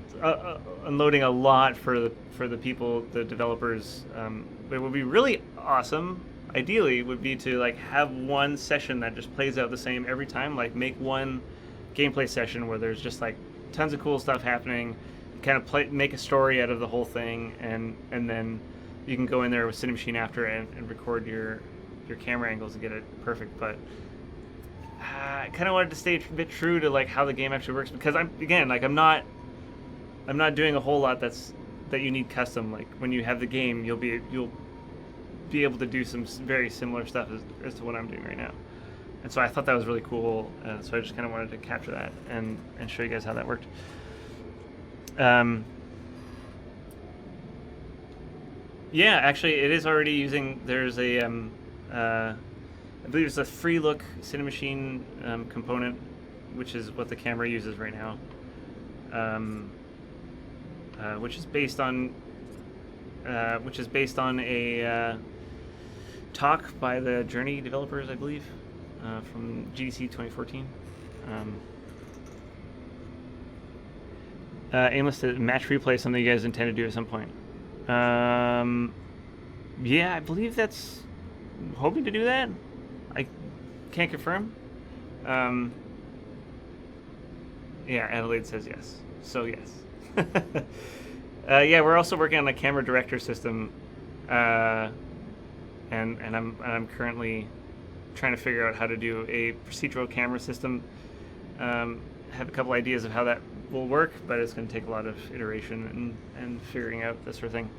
unloading a lot for the people, the developers. But it would be really awesome. Ideally, would be to like have one session that just plays out the same every time. Like make one gameplay session where there's just like tons of cool stuff happening. Kind of make a story out of the whole thing, and then you can go in there with Cinemachine after and record your camera angles and get it perfect. But I kind of wanted to stay a bit true to like how the game actually works, because I'm not doing a whole lot that you need custom. Like when you have the game, you'll be able to do some very similar stuff as to what I'm doing right now. And so I thought that was really cool. So I just kind of wanted to capture that and show you guys how that worked. Yeah, actually, it is already using. There's a I believe it's a free look Cinemachine component, which is what the camera uses right now, which is based on a talk by the Journey developers, I believe, from GDC 2014. Aimless to match replay, something you guys intend to do at some point. Yeah, I believe that's hoping to do that. I can't confirm. Yeah, Adelaide says yes. So yes. Yeah, we're also working on a camera director system, and I'm currently trying to figure out how to do a procedural camera system. Have a couple ideas of how that will work, but it's going to take a lot of iteration and figuring out that sort of thing.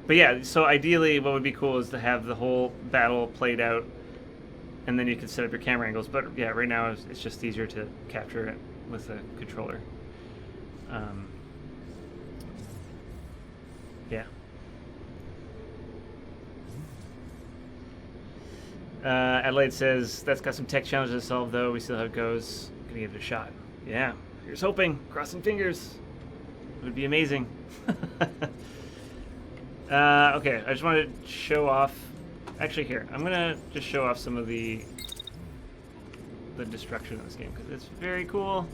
But yeah, so ideally what would be cool is to have the whole battle played out, and then you can set up your camera angles. But yeah, right now it's just easier to capture it with a controller. Yeah. Adelaide says, that's got some tech challenges to solve, though. We still have it goes. Gonna give it a shot. Yeah, here's hoping. Crossing fingers. It would be amazing. Okay, I just wanted to show off. Actually, here, I'm gonna just show off some of the destruction of this game, because it's very cool.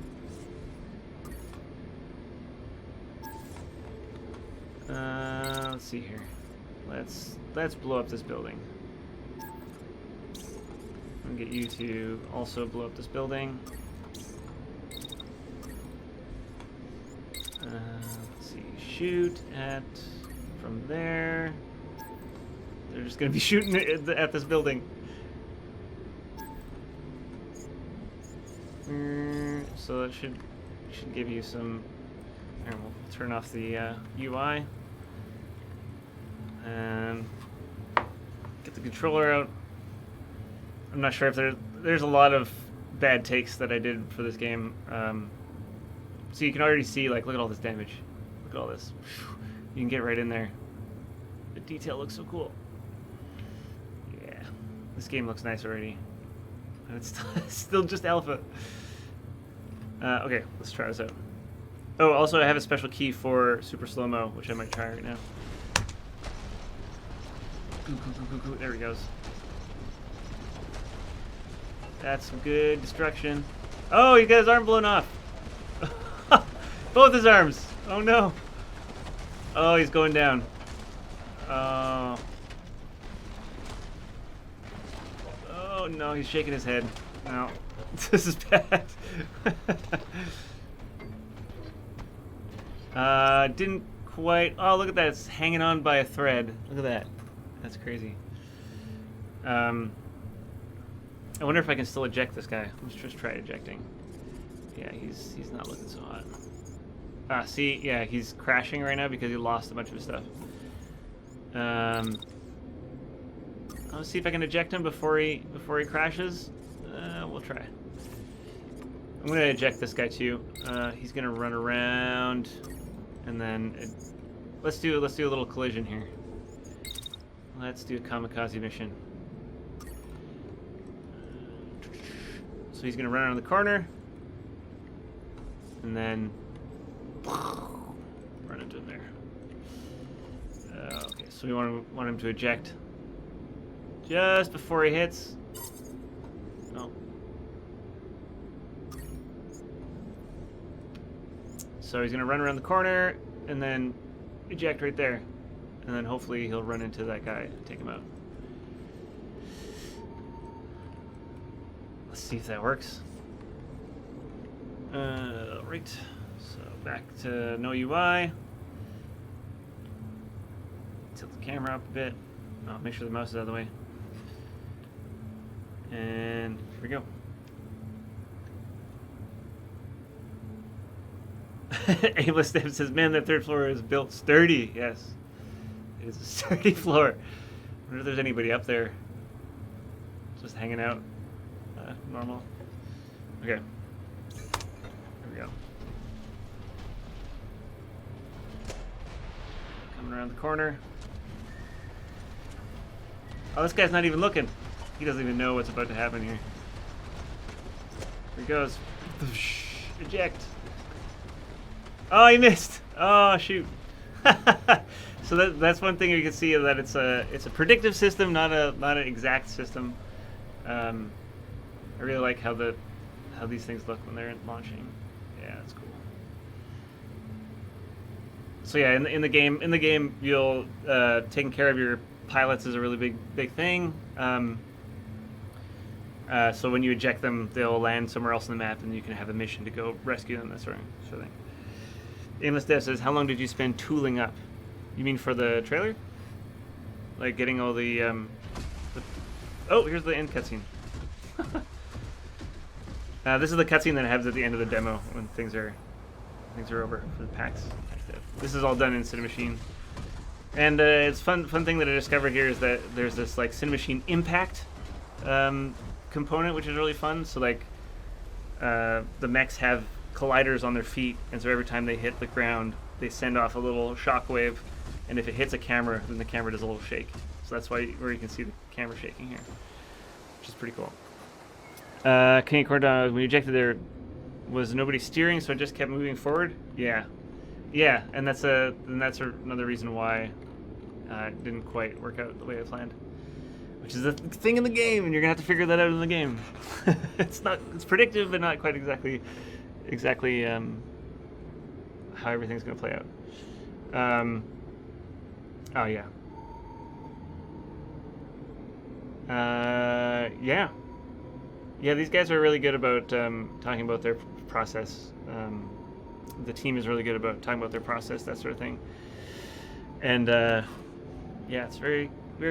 Let's see here. Let's blow up this building. I'm gonna get you to also blow up this building. Let's see. Shoot at from there. They're just gonna be shooting at this building. So that should give you some. Here, we'll turn off the UI and get the controller out. I'm not sure if there's a lot of bad takes that I did for this game. So you can already see, like, look at all this damage. Look at all this. You can get right in there. The detail looks so cool. Yeah, this game looks nice already. And it's still just alpha. Okay, let's try this out. Oh, also I have a special key for super slow-mo, which I might try right now. There he goes. That's some good destruction. Oh, he got his arm blown off. Both his arms. Oh no. Oh, he's going down. Oh. Oh no, he's shaking his head. No, this is bad. Didn't quite. Oh, look at that. It's hanging on by a thread. Look at that. That's crazy. I wonder if I can still eject this guy. Let's just try ejecting. Yeah, he's not looking so hot. See, yeah, he's crashing right now because he lost a bunch of his stuff. Let's see if I can eject him before he crashes. We'll try. I'm gonna eject this guy too. He's gonna run around, and then let's do a little collision here. Let's do a kamikaze mission. So he's gonna run around the corner, and then run into him there. Okay, so we want him to eject just before he hits. Oh. So he's gonna run around the corner and then eject right there, and then hopefully he'll run into that guy and take him out. Let's see if that works. Right. So back to no UI. Tilt the camera up a bit. Oh, make sure the mouse is out of the way. And here we go. Aimless Step says, man, that third floor is built sturdy. Yes. It is a sturdy floor. I wonder if there's anybody up there just hanging out. Normal. Okay. Here we go. Coming around the corner. Oh, this guy's not even looking. He doesn't even know what's about to happen here. Here he goes. Eject. Oh, he missed. Oh, shoot. So that's one thing you can see, that it's a predictive system, not an exact system. I really like how these things look when they're launching. Yeah, that's cool. So yeah, in the game, you'll taking care of your pilots is a really big thing. So when you eject them, they'll land somewhere else on the map, and you can have a mission to go rescue them. That sort of thing. Aimless Dev says, "How long did you spend tooling up? You mean for the trailer? Like getting all the oh, here's the end cutscene." This is the cutscene that happens at the end of the demo when things are over for the PAX. This is all done in Cinemachine, and it's fun thing that I discovered here is that there's this like Cinemachine impact component, which is really fun. So like the mechs have colliders on their feet, and so every time they hit the ground, they send off a little shockwave, and if it hits a camera, then the camera does a little shake. So that's where you can see the camera shaking here, which is pretty cool. King of Cordon, when you ejected there, was nobody steering, so it just kept moving forward? Yeah, and that's another reason why it didn't quite work out the way I planned, which is a thing in the game, and you're gonna have to figure that out in the game. It's predictive, but not quite exactly how everything's gonna play out. Oh yeah. Yeah, these guys are really good about talking about their process. The team is really good about talking about their process, that sort of thing. And yeah, it's very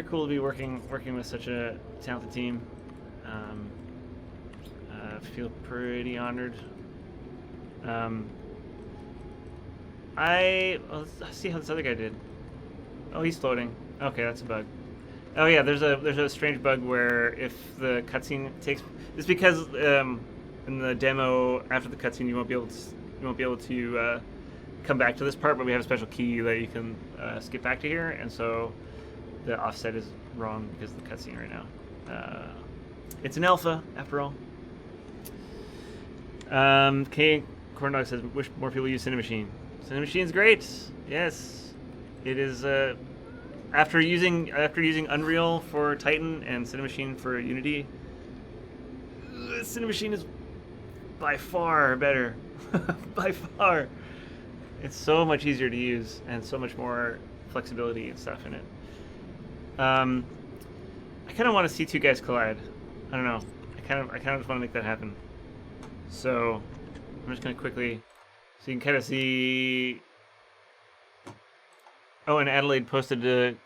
cool to be working with such a talented team. I feel pretty honored. Let's see how this other guy did. Oh, he's floating. Okay, that's a bug. Oh yeah, there's a strange bug where if the cutscene takes, it's because in the demo after the cutscene you won't be able to come back to this part, but we have a special key that you can skip back to here, and so the offset is wrong because of the cutscene right now. It's an alpha after all. K Corndog says, wish more people use Cinemachine. Cinemachine's great. Yes, it is. After using Unreal for Titan and Cinemachine for Unity, Cinemachine is by far better. By far, it's so much easier to use and so much more flexibility and stuff in it. I kind of want to see two guys collide. I don't know. I kind of just want to make that happen. So I'm just gonna quickly, so you can kind of see. Oh, and Adelaide posted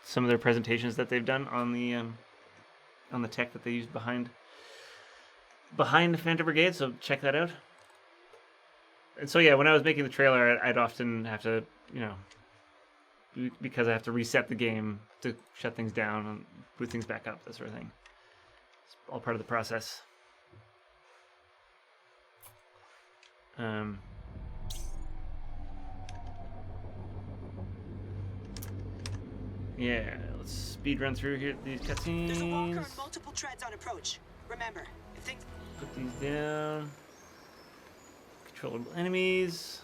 some of their presentations that they've done on the tech that they used behind Phantom Brigade. So check that out. And so yeah, when I was making the trailer, I'd often have to, you know, because I have to reset the game to shut things down and boot things back up, that sort of thing. It's all part of the process. Yeah, let's speed run through here these cutscenes. There's a walker and multiple treads on approach. Remember, if things... Put these down. Controllable enemies.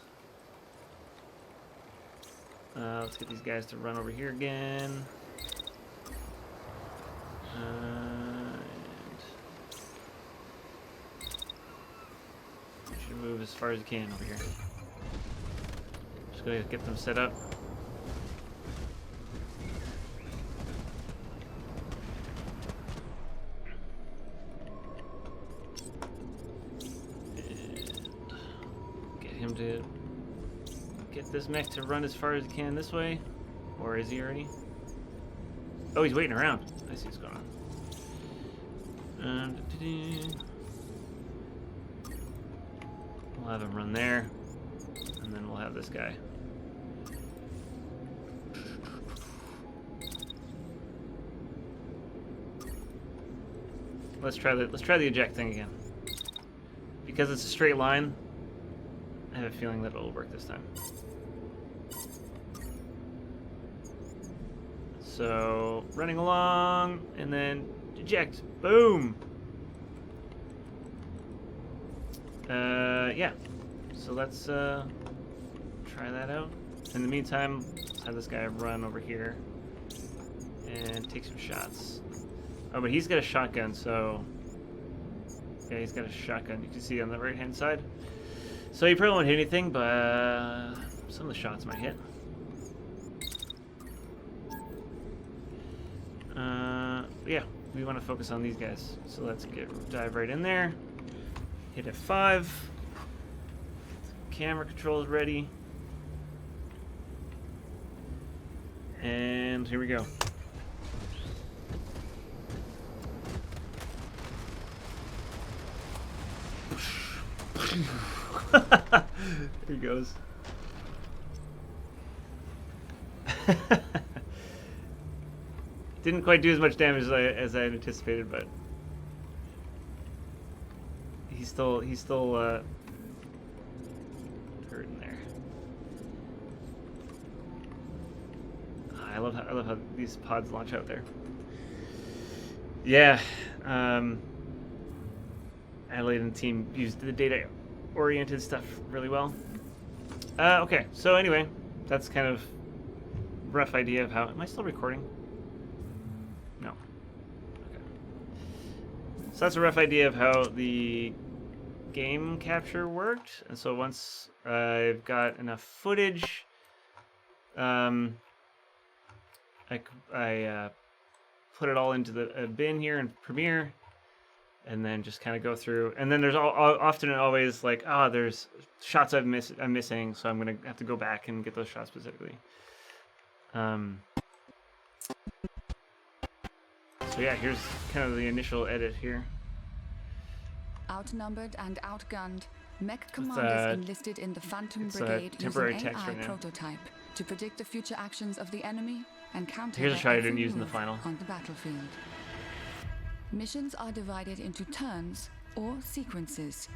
Let's get these guys to run over here again. And you should move as far as you can over here. Just gonna get them set up. Him to get this mech to run as far as he can this way. Or is he already? Oh, he's waiting around. I see what's going on. We'll have him run there. And then we'll have this guy. Let's try the eject thing again. Because it's a straight line, I have a feeling that it'll work this time. So, running along, and then eject. Boom! Yeah. So let's try that out. In the meantime, let's have this guy run over here and take some shots. Oh, but he's got a shotgun, so... Yeah, he's got a shotgun. You can see on the right-hand side. So you probably won't hit anything, but some of the shots might hit. Yeah, we want to focus on these guys. So let's dive right in there. Hit F5. Camera controls ready. And here we go. There he goes. Didn't quite do as much damage as I had anticipated, but he's still hurting there. I love how these pods launch out there. Yeah, Adelaide and the team used the data-oriented stuff really well. Okay, so anyway, that's kind of rough idea of how... Am I still recording? No. Okay. So that's a rough idea of how the game capture worked. And so once I've got enough footage, I put it all into the bin here in Premiere, and then just kind of go through. And then there's often and always like, there's shots I'm missing, so I'm gonna have to go back and get those shots specifically. So yeah, here's kind of the initial edit here. Outnumbered and outgunned, mech commanders enlisted in the Phantom Brigade using AI prototype to predict the future actions of the enemy and counter Here's a shot I didn't every use in the move final. on the battlefield. Missions are divided into turns or sequences.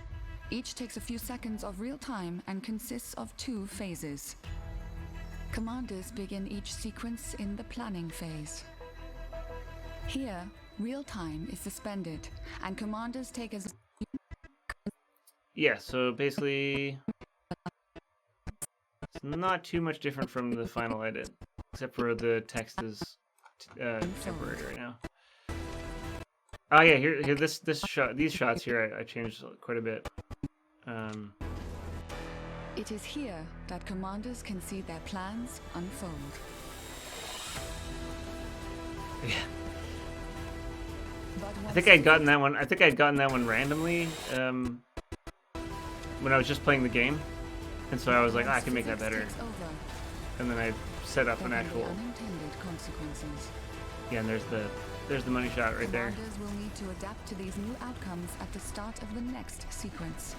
Each takes a few seconds of real time and consists of 2 phases. Commanders begin each sequence in the planning phase. Here, real time is suspended, and commanders take as... Yeah, so basically, it's not too much different from the final edit, except for the text is temporary right now. Oh yeah, here this shot, these shots here, I changed quite a bit. It is here that commanders can see their plans unfold. Yeah. I think I'd gotten that one. I think I'd gotten that one randomly when I was just playing the game, and so I was like, I can make that better. And then I set up an actual. Yeah, and there's the money shot right there. Commanders will need to adapt to these new outcomes at the start of the next sequence.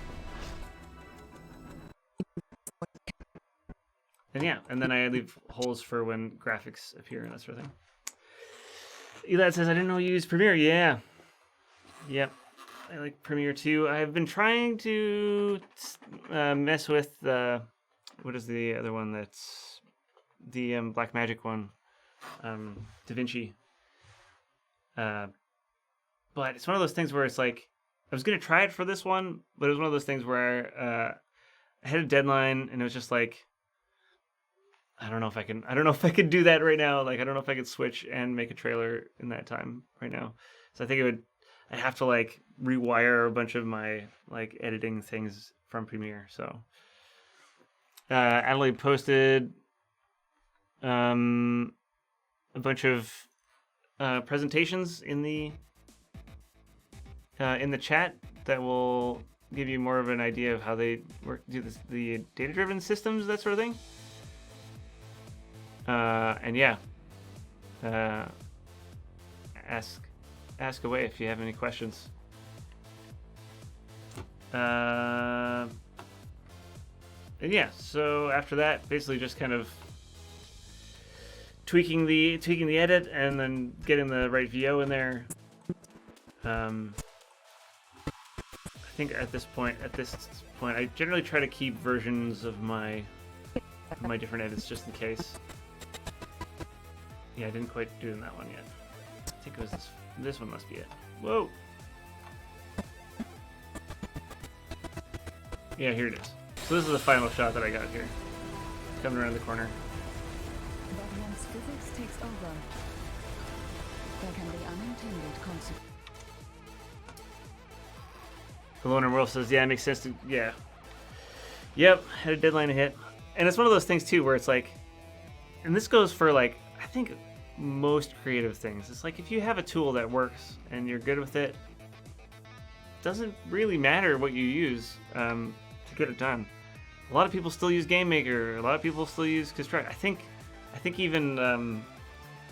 yeah, and then I leave holes for when graphics appear and that sort of thing. Elad says, I didn't know you used Premiere. Yeah. Yep. I like Premiere too. I've been trying to mess with what is the other one that's the Blackmagic one? DaVinci. But it's one of those things where it's like, I was going to try it for this one, but it was one of those things where I had a deadline and it was just like, I don't know if I can do that right now. Like, I don't know if I could switch and make a trailer in that time right now. So I think I'd have to like rewire a bunch of my like editing things from Premiere. So Adelaide posted a bunch of presentations in the chat that will give you more of an idea of how they work, the data-driven systems, that sort of thing. And yeah, ask away if you have any questions. And yeah, so after that, basically just kind of tweaking the edit and then getting the right VO in there. I think at this point, I generally try to keep versions of my different edits just in case. Yeah, I didn't quite do that one yet. I think it was this one must be it. Whoa! Yeah, here it is. So this is the final shot that I got here. Coming around the corner. But once physics takes over, there can be unintended consequences. The Loner World says, yeah, it makes sense to, yeah. Yep, had a deadline to hit. And it's one of those things too where it's like, and this goes for like, I think most creative things. It's like if you have a tool that works and you're good with it, doesn't really matter what you use to get it done. A lot of people still use Game Maker. A lot of people still use Construct. I think even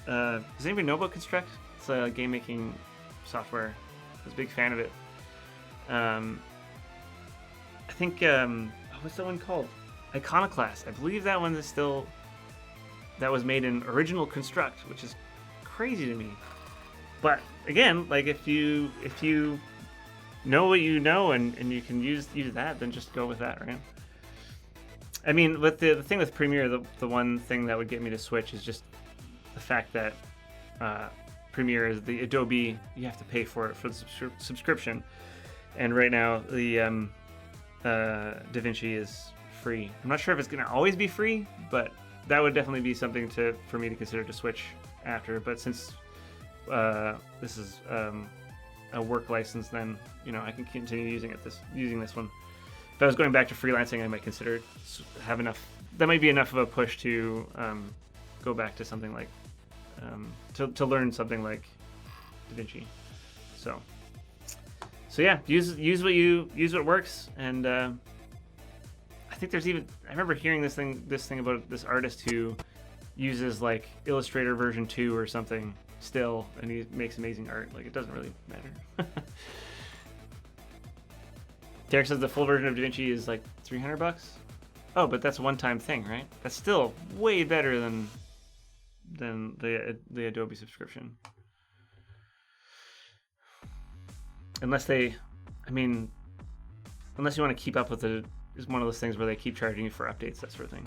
does anybody know about Construct? It's a game making software. I was a big fan of it. I think what's that one called? Iconoclast. I believe that one is still, that was made in original Construct, which is crazy to me. But again, like if you know what you know and you can use that, then just go with that, right? I mean, with the thing with Premiere, the one thing that would get me to switch is just the fact that Premiere is the Adobe, you have to pay for it for the subscription. And right now, the DaVinci is free. I'm not sure if it's going to always be free, but that would definitely be something for me to consider to switch after. But since this is a work license, then I can continue using this one. If I was going back to freelancing, I might consider have enough. That might be enough of a push to go back to something like to learn something like DaVinci. So yeah, use what works, and I think there's even, I remember hearing this thing about this artist who uses like Illustrator version 2 or something still, and he makes amazing art. Like, it doesn't really matter. Derek says the full version of DaVinci is like $300. Oh, but that's a one-time thing, right? That's still way better than the Adobe subscription. Unless you want to keep up with it, is one of those things where they keep charging you for updates, that sort of thing.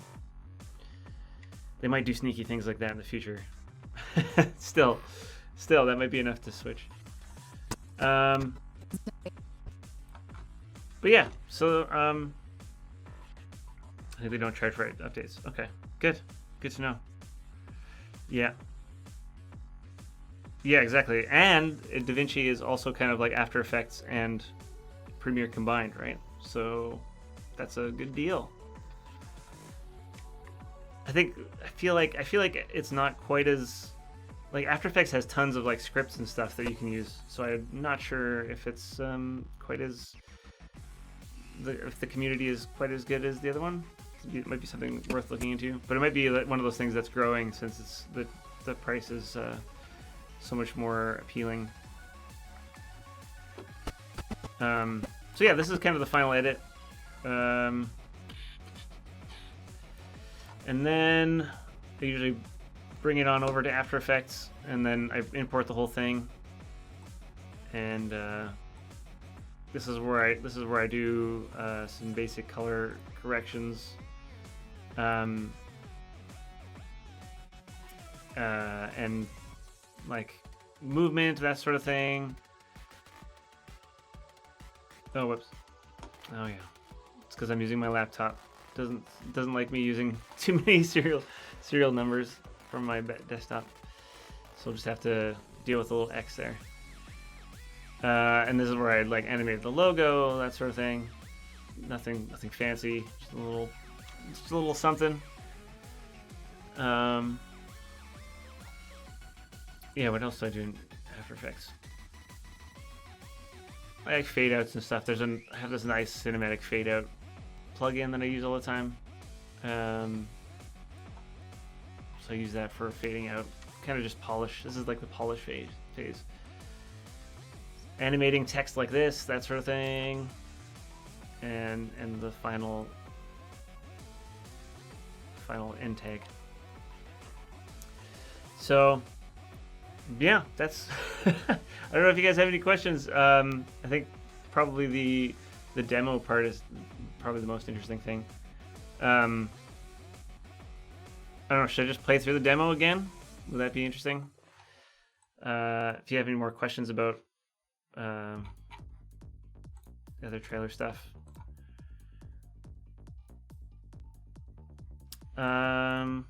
They might do sneaky things like that in the future. Still, that might be enough to switch. But yeah, so I think they don't charge for updates. Okay, good to know. Yeah, exactly. And DaVinci is also kind of like After Effects and Premiere combined, right? So that's a good deal. I feel like it's not quite as, like, After Effects has tons of like scripts and stuff that you can use. So I'm not sure if it's quite as, if the community is quite as good as the other one. It might be something worth looking into, but it might be one of those things that's growing since it's the price is so much more appealing. So yeah, this is kind of the final edit. And then I usually bring it on over to After Effects, and then I import the whole thing. And this is where I do some basic color corrections. And like movement, that sort of thing. Oh, whoops. Oh yeah, it's because I'm using my laptop. Doesn't like me using too many serial numbers from my desktop, so I'll just have to deal with the little X there. And this is where I like animated the logo, that sort of thing. Nothing fancy, just a little something. Yeah, what else do I do in After Effects? I like fade outs and stuff. I have this nice cinematic fade out plugin that I use all the time. So I use that for fading out, kind of just polish. This is like the polish phase. Animating text like this, that sort of thing, and the final end tag. So yeah, that's I don't know if you guys have any questions. I think probably the demo part is probably the most interesting thing. I don't know, should I just play through the demo again? Would that be interesting? If you have any more questions about the other trailer stuff. But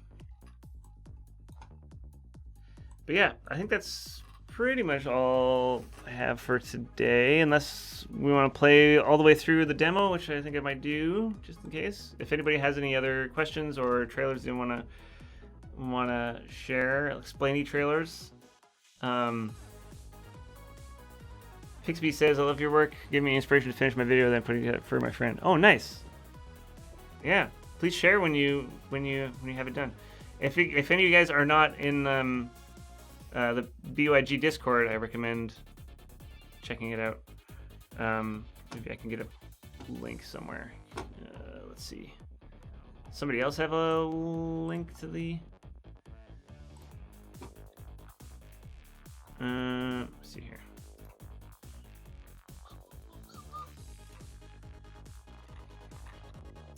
yeah, I think that's pretty much all I have for today, unless we want to play all the way through the demo, which I think I might do, just in case. If anybody has any other questions or trailers they want to share, explainy trailers. Pixby says, "I love your work. Give me inspiration to finish my video, then putting it for my friend." Oh, nice. Yeah, please share when you have it done. If any of you guys are not in the BYG Discord, I recommend checking it out. Maybe I can get a link somewhere. Let's see. Somebody else have a link to the? Let's see here.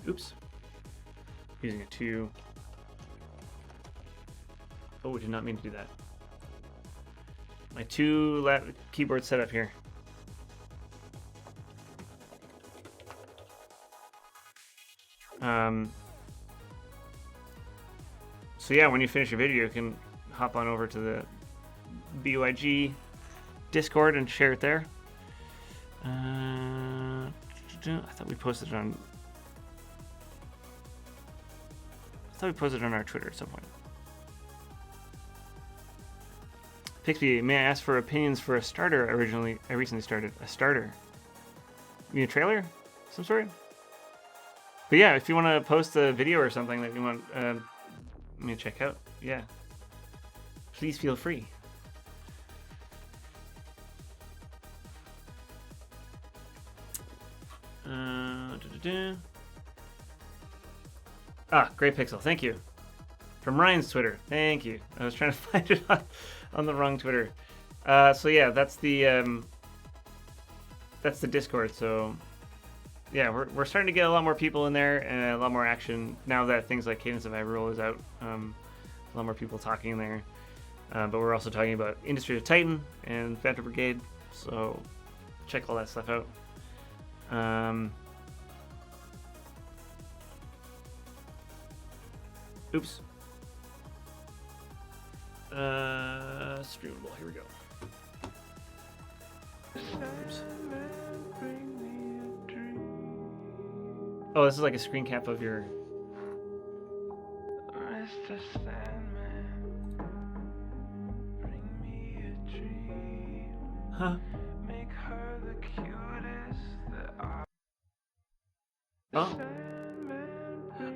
Oops. Using a 2. Oh, we did not mean to do that. My 2 keyboard setup here. So yeah, when you finish your video, you can hop on over to the BYG Discord and share it there. I thought we posted it on. I thought we posted it on our Twitter at some point. Pixby, may I ask for opinions for a starter? I recently started a starter. You mean a trailer? Some sort? But yeah, if you want to post a video or something that you want me to check out, yeah, please feel free. Great Pixel, thank you. From Ryan's Twitter, thank you. I was trying to find it on the wrong Twitter. So yeah, that's the Discord. So yeah, we're starting to get a lot more people in there and a lot more action now that things like Cadence of Hyrule is out. A lot more people talking in there. But we're also talking about Industry of Titan and Phantom Brigade. So check all that stuff out. Oops. Streamable. Here we go. Oops. Oh, this is like a screen cap of your. Mr. Sandman, bring me a dream. Huh? Make her the cutest that I. Oh.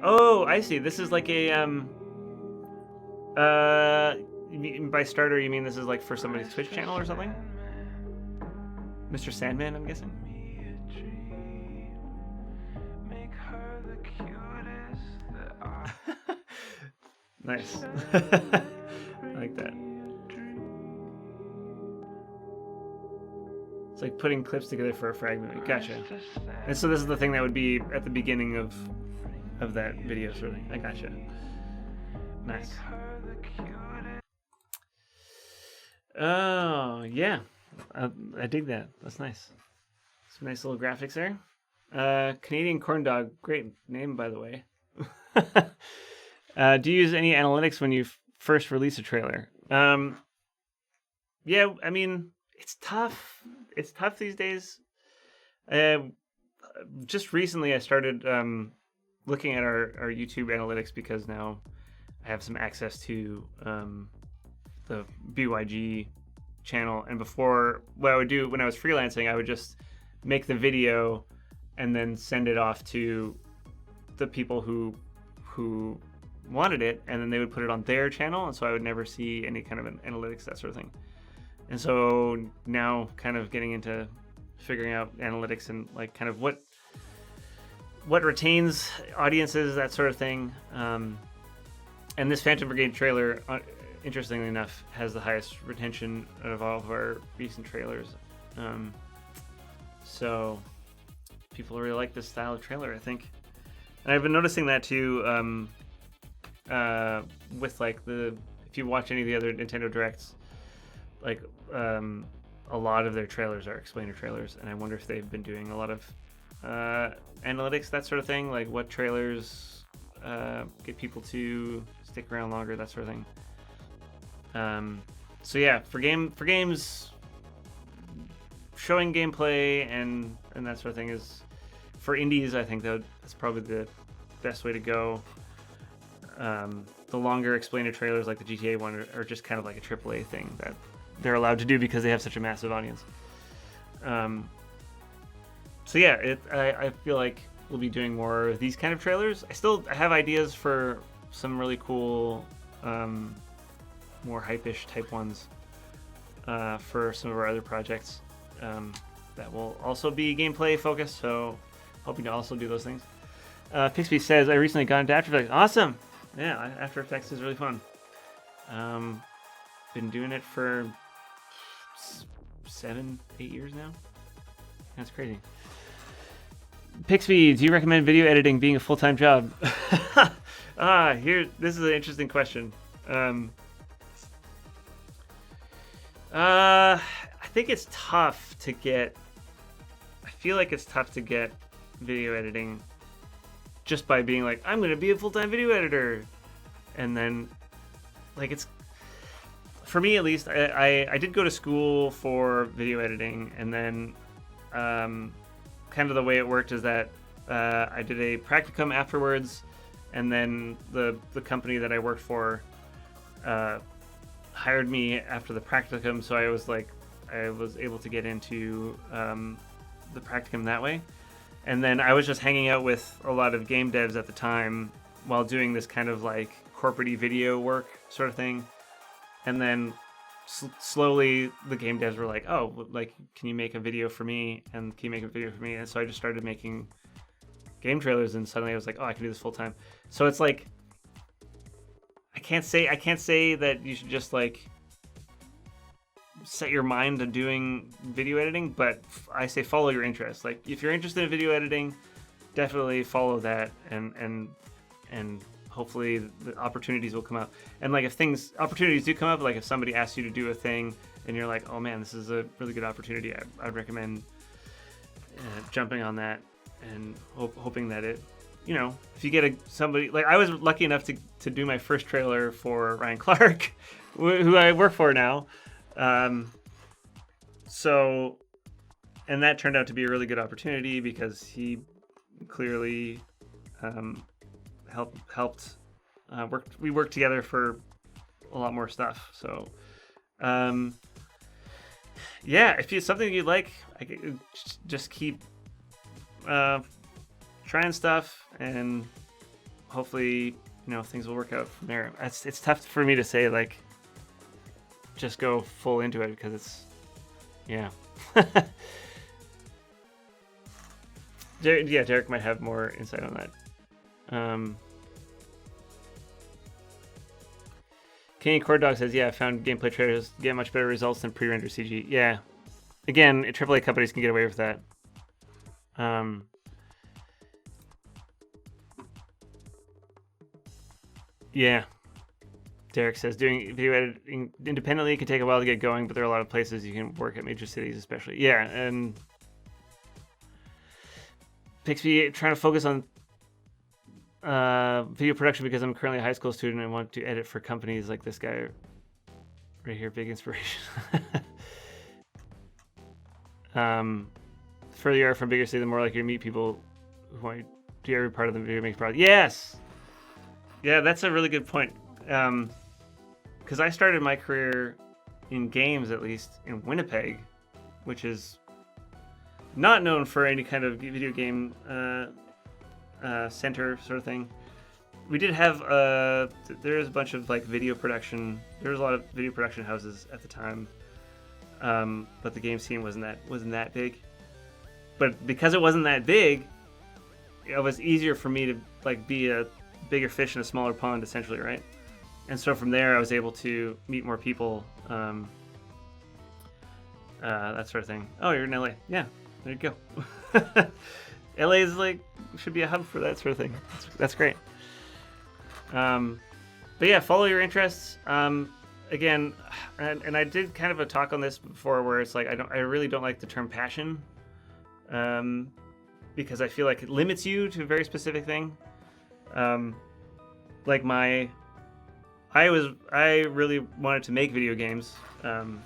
Oh, I see. This is like a by starter you mean this is like for somebody's Twitch channel or something? Mr. Sandman, I'm guessing. Nice. I like that. It's like putting clips together for a fragment. Gotcha. And so this is the thing that would be at the beginning of that video sort of thing. I gotcha. Nice. Oh, yeah. I dig that. That's nice. Some nice little graphics there. Canadian Corn Dog. Great name, by the way. Do you use any analytics when you first release a trailer? Yeah, I mean, it's tough. It's tough these days. Just recently I started looking at our YouTube analytics because now I have some access to the BYG channel. And before, what I would do when I was freelancing, I would just make the video and then send it off to the people who wanted it, and then they would put it on their channel, and so I would never see any kind of an analytics, that sort of thing. And so now kind of getting into figuring out analytics and like kind of what retains audiences, that sort of thing. And this Phantom Brigade trailer, interestingly enough, has the highest retention of all of our recent trailers. So people really like this style of trailer, I think. And I've been noticing that too with like if you watch any of the other Nintendo Directs, like a lot of their trailers are explainer trailers, and I wonder if they've been doing a lot of analytics, that sort of thing, like what trailers get people to stick around longer, that sort of thing. So yeah, for games, showing gameplay and that sort of thing is, for indies, I think that's probably the best way to go. The longer explainer trailers like the GTA one are just kind of like a AAA thing that they're allowed to do because they have such a massive audience. So yeah, I feel like we'll be doing more of these kind of trailers. I have ideas for some really cool, more hype-ish type ones for some of our other projects that will also be gameplay focused, so hoping to also do those things. Pixby says, I recently got into After Effects. Awesome! Yeah, After Effects is really fun. Been doing it for 7-8 years now. That's crazy. Pixby, do you recommend video editing being a full-time job? This is an interesting question. I think it's tough to get. I feel like it's tough to get video editing just by being like, I'm going to be a full-time video editor. And then, like, it's, for me at least, I did go to school for video editing, and then kind of the way it worked is that I did a practicum afterwards, and then the company that I worked for hired me after the practicum, so I was able to get into the practicum that way. And then I was just hanging out with a lot of game devs at the time while doing this kind of like corporate-y video work sort of thing. And then slowly the game devs were like, oh, like, can you make a video for me? And can you make a video for me? And so I just started making game trailers, and suddenly I was like, oh, I can do this full time. So it's like, I can't say that you should just like set your mind to doing video editing, but I say follow your interests. Like, if you're interested in video editing, definitely follow that, and hopefully the opportunities will come up. And like, if opportunities do come up, like if somebody asks you to do a thing and you're like, oh man, this is a really good opportunity, I'd recommend jumping on that and hoping that it, you know, if you get somebody, like I was lucky enough to do my first trailer for Ryan Clark, who I work for now. So, and that turned out to be a really good opportunity because he clearly helped. We worked together for a lot more stuff. So, yeah, if it's something you like, just keep trying stuff, and hopefully, you know, things will work out from there. It's tough for me to say, like, just go full into it, because it's, yeah. Derek might have more insight on that. Kenny Cord Dog says, yeah, I found gameplay trailers get much better results than pre-rendered CG. Yeah. Again, AAA companies can get away with that. Yeah. Derek says, doing video editing independently can take a while to get going, but there are a lot of places you can work at major cities, especially. Yeah, and Pixby trying to focus on video production because I'm currently a high school student and want to edit for companies like this guy right here. Big inspiration. The further you are from bigger city, the more likely you meet people who want to do every part of the video making project. Yes! Yeah, that's a really good point. Because I started my career in games, at least in Winnipeg, which is not known for any kind of video game center sort of thing. We did have there's a bunch of like video production. There was a lot of video production houses at the time, but the game scene wasn't that big. But because it wasn't that big, it was easier for me to like be a bigger fish in a smaller pond, essentially, right? And so from there, I was able to meet more people, that sort of thing. Oh, you're in LA. Yeah, there you go. LA is like, should be a hub for that sort of thing. That's great. But yeah, follow your interests. Again, and I did kind of a talk on this before where it's like, I really don't like the term passion, because I feel like it limits you to a very specific thing. Like I really wanted to make video games, and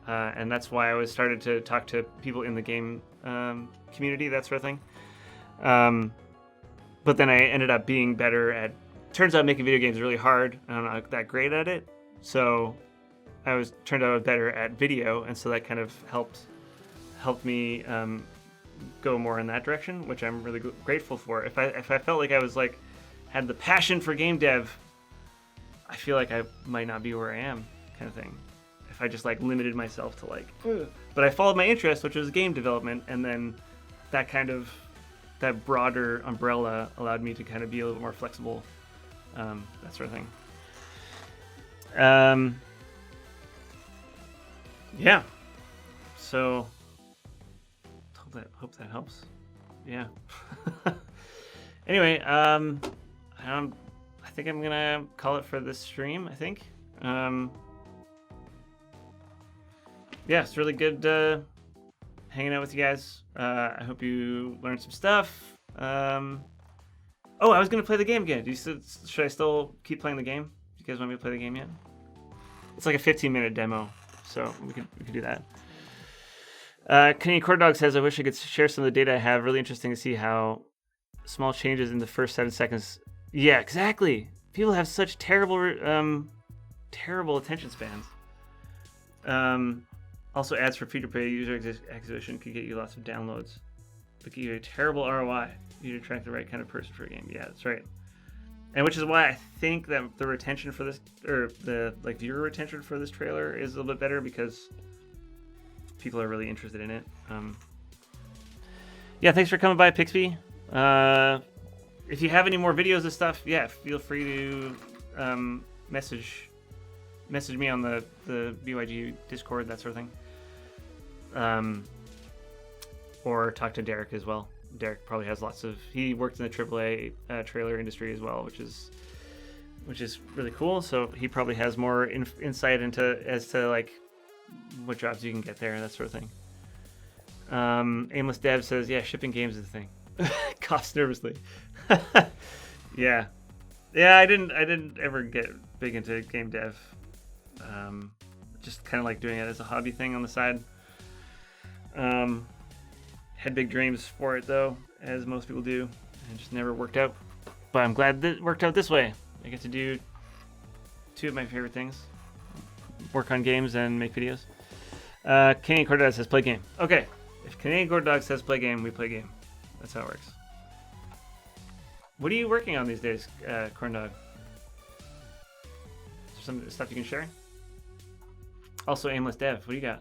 that's why I started to talk to people in the game community, that sort of thing. But then I ended up being better at. Turns out making video games is really hard. I'm not that great at it, so turned out I was better at video, and so that kind of helped me go more in that direction, which I'm really grateful for. If I felt like I was like had the passion for game dev, I feel like I might not be where I am, kind of thing. If I just like limited myself to like, but I followed my interest, which was game development, and then that broader umbrella allowed me to kind of be a little more flexible, that sort of thing. Yeah. So hope that helps. Yeah. Anyway, I think I'm gonna call it for this stream. I think. Yeah, it's really good hanging out with you guys. I hope you learned some stuff. Oh, I was gonna play the game again. Should I still keep playing the game? Do you guys want me to play the game yet? It's like a 15-minute demo, so we can do that. Canadian Cord Dog says, I wish I could share some of the data I have. Really interesting to see how small changes in the first 7 seconds. Yeah, exactly. People have such terrible attention spans. Also, ads for free-to-play user acquisition could get you lots of downloads, but get you a terrible ROI. You need to attract the right kind of person for a game. Yeah, that's right. And which is why I think that the retention for this, or the like viewer retention for this trailer, is a little bit better because people are really interested in it. Yeah, thanks for coming by, Pixby. If you have any more videos and stuff, yeah, feel free to message me on the BYG Discord, that sort of thing. Or talk to Derek as well. Derek probably has he worked in the AAA trailer industry as well, which is really cool. So he probably has more insight as to like what jobs you can get there, that sort of thing. Aimless Dev says, yeah, shipping games is the thing. Coughs nervously. Yeah, I didn't ever get big into game dev. Just kind of like doing it as a hobby thing on the side. Had big dreams for it though, as most people do, and just never worked out. But I'm glad that it worked out this way. I get to do two of my favorite things: work on games and make videos. Canadian Cord Dog says play game. Okay, if Canadian Cord Dog says play game, we play game. That's how it works. What are you working on these days, Corn Dog? Is there some stuff you can share? Also, Aimless Dev, what do you got?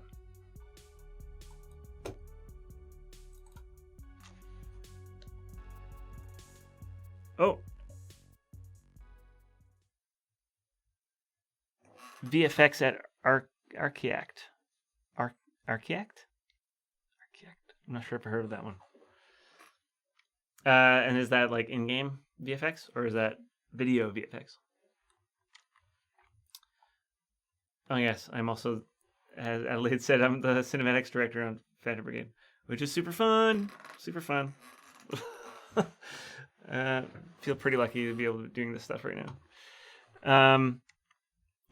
Oh, VFX at Archaeact. Archaeact? I'm not sure if I heard of that one. And is that like in-game VFX or is that video VFX? Oh yes, I'm also, as Adelaide said, I'm the cinematics director on Phantom Brigade, which is super fun. Super fun. Feel pretty lucky to be able to be doing this stuff right now.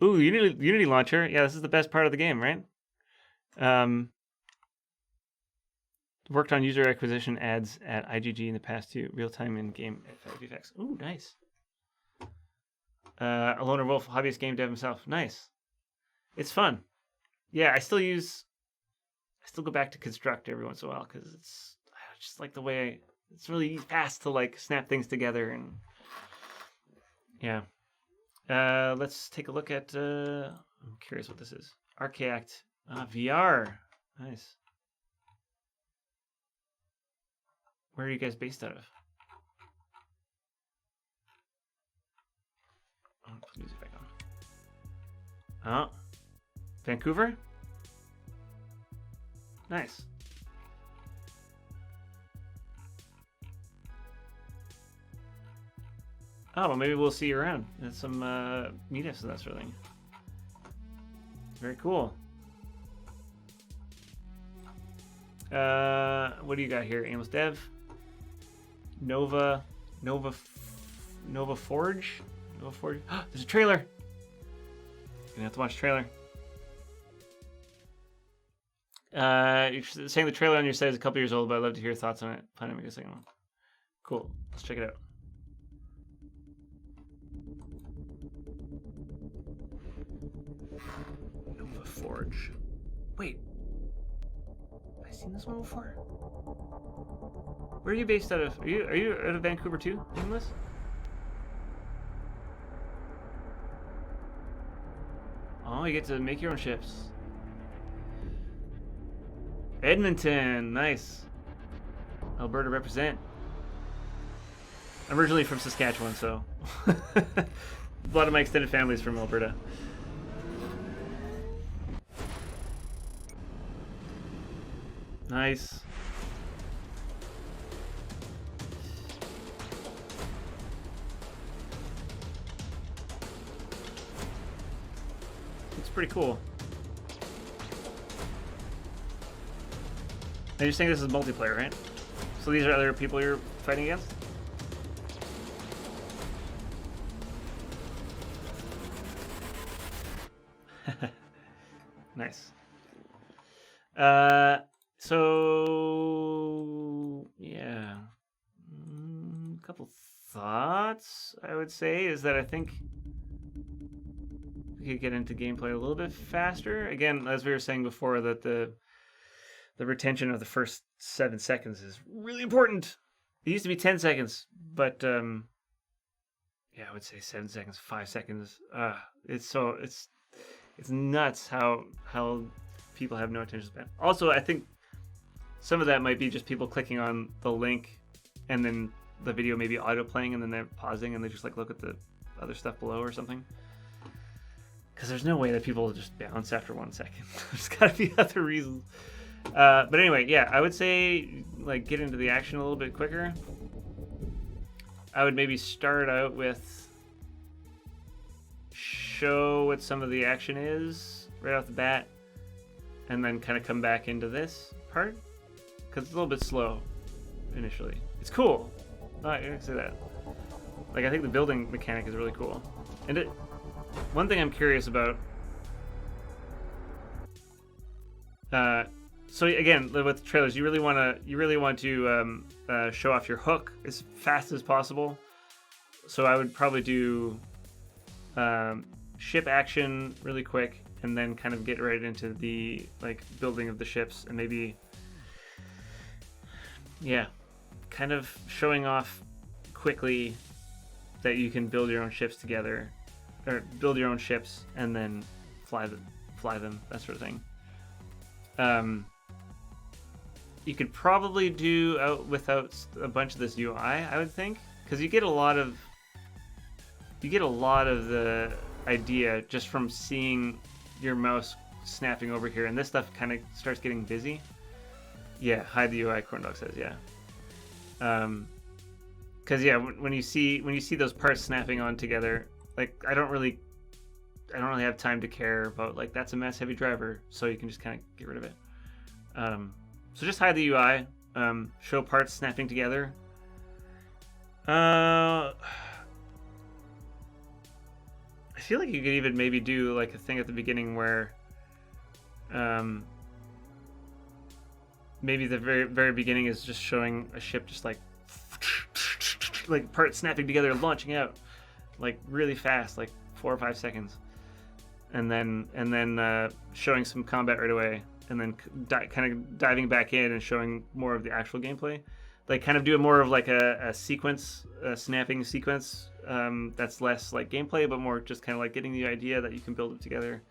Ooh, Unity launcher. Yeah, this is the best part of the game, right? Worked on user acquisition ads at IGG in the past too. Real-time in-game VFX. Ooh, nice. A loner wolf, hobbyist game dev himself. Nice. It's fun. Yeah, I still go back to Construct every once in a while because I just like the way it's really fast to like snap things together and yeah. Let's take a look at. I'm curious what this is. Archaeact VR. Nice. Where are you guys based out of? Oh, put music back on. Oh, Vancouver? Nice. Oh, well, maybe we'll see you around at some meetups and that sort of thing. Very cool. What do you got here? Aimless Dev, Nova Forge. There's a trailer. Gonna have to watch the trailer. You're saying the trailer on your site is a couple years old, but I'd love to hear your thoughts on it. Plan to make a second one. Cool. Let's check it out. Nova Forge. Wait. Have I seen this one before? Where are you based out of? Are you out of Vancouver too, Aimless? Oh, you get to make your own ships. Edmonton, nice. Alberta represent. I'm originally from Saskatchewan, so a lot of my extended family is from Alberta. Nice. It's pretty cool. And you're saying this is multiplayer, right? So these are other people you're fighting against? Nice. So yeah, a couple thoughts I would say is that I think we could get into gameplay a little bit faster. Again, as we were saying before, that the retention of the first 7 seconds is really important. It used to be 10 seconds, but yeah, I would say 7 seconds, 5 seconds. It's nuts how people have no attention span. Also, I think some of that might be just people clicking on the link and then the video maybe auto playing and then they're pausing and they just like look at the other stuff below or something. Because there's no way that people will just bounce after 1 second. There's got to be other reasons. But anyway, yeah, I would say like get into the action a little bit quicker. I would maybe start out with show what some of the action is right off the bat, and then kind of come back into this part because it's a little bit slow initially. It's cool. I didn't say that. Like I think the building mechanic is really cool, and one thing I'm curious about. So again, with trailers, you really want to show off your hook as fast as possible. So I would probably do ship action really quick, and then kind of get right into the like building of the ships, and maybe kind of showing off quickly that you can build your own ships together, or build your own ships and then fly them, that sort of thing. You could probably do without a bunch of this UI, I would think, because you get a lot of the idea just from seeing your mouse snapping over here, and this stuff kind of starts getting busy. Yeah, hide the UI, Corndog says, yeah. Because yeah, when you see those parts snapping on together, like I don't really have time to care about like that's a mass heavy driver, so you can just kind of get rid of it. So just hide the UI, show parts snapping together. I feel like you could even maybe do like a thing at the beginning where maybe the very beginning is just showing a ship just like parts snapping together, launching out like really fast, like 4 or 5 seconds, and then showing some combat right away, and then kind of diving back in and showing more of the actual gameplay. Like kind of do more of like a sequence, a snapping sequence that's less like gameplay, but more just kind of like getting the idea that you can build it together,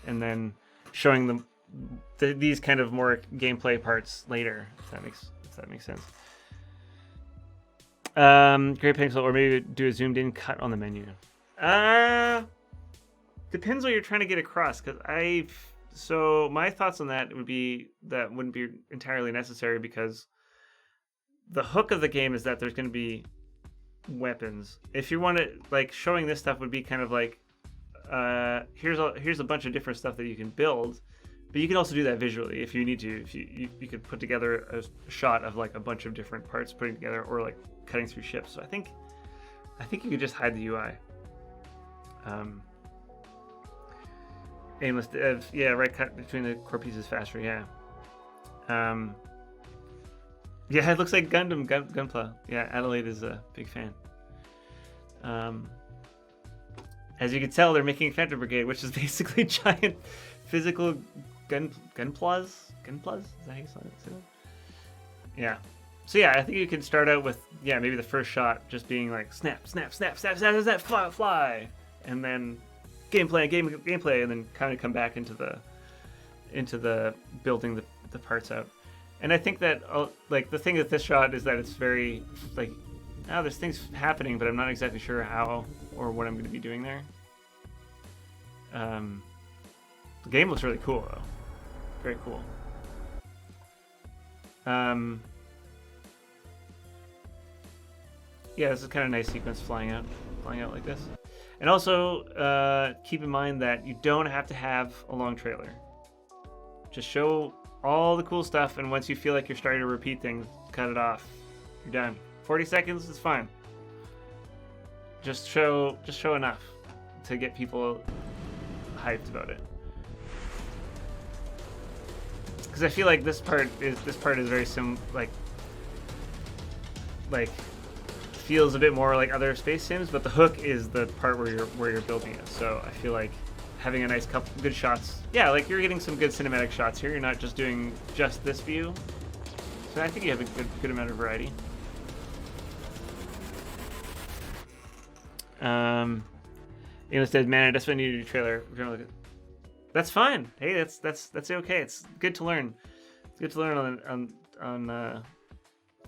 and then showing them these kind of more gameplay parts later. If that makes sense. Great pixel, or maybe do a zoomed in cut on the menu. Depends what you're trying to get across. So my thoughts on that would be that wouldn't be entirely necessary, because the hook of the game is that there's going to be weapons. If you want to, like, showing this stuff would be kind of like, here's a bunch of different stuff that you can build, but you can also do that visually if you need to. If you could put together a shot of like a bunch of different parts putting together, or like cutting through ships. So I think you could just hide the UI. Aimless dev, yeah, right cut between the core pieces faster, yeah. Yeah, it looks like Gundam Gunpla. Yeah, Adelaide is a big fan. As you can tell, they're making Phantom Brigade, which is basically giant physical gunplas. Gunplas? Is that how you say it? Yeah. So yeah, I think you can start out with maybe the first shot just being like snap, snap, snap, snap, snap, snap, fly, fly, and then gameplay, and then kind of come back into the building the parts out. And I think that like the thing with this shot is that it's very like, there's things happening, but I'm not exactly sure how or what I'm going to be doing there. The game looks really cool though, very cool. Yeah, this is kind of a nice sequence flying out like this. And also keep in mind that you don't have to have a long trailer. Just show all the cool stuff, and once you feel like you're starting to repeat things, cut it off. You're done. 40 seconds is fine. Just show enough to get people hyped about it. Because I feel like this part is very like feels a bit more like other space sims, but the hook is the part where you're building it. So I feel like having a nice couple good shots, like you're getting some good cinematic shots here. You're not just doing just this view. So I think you have a good amount of variety. Instead, man, that's when you do your trailer. That's fine. Hey, that's okay. It's good to learn. It's good to learn on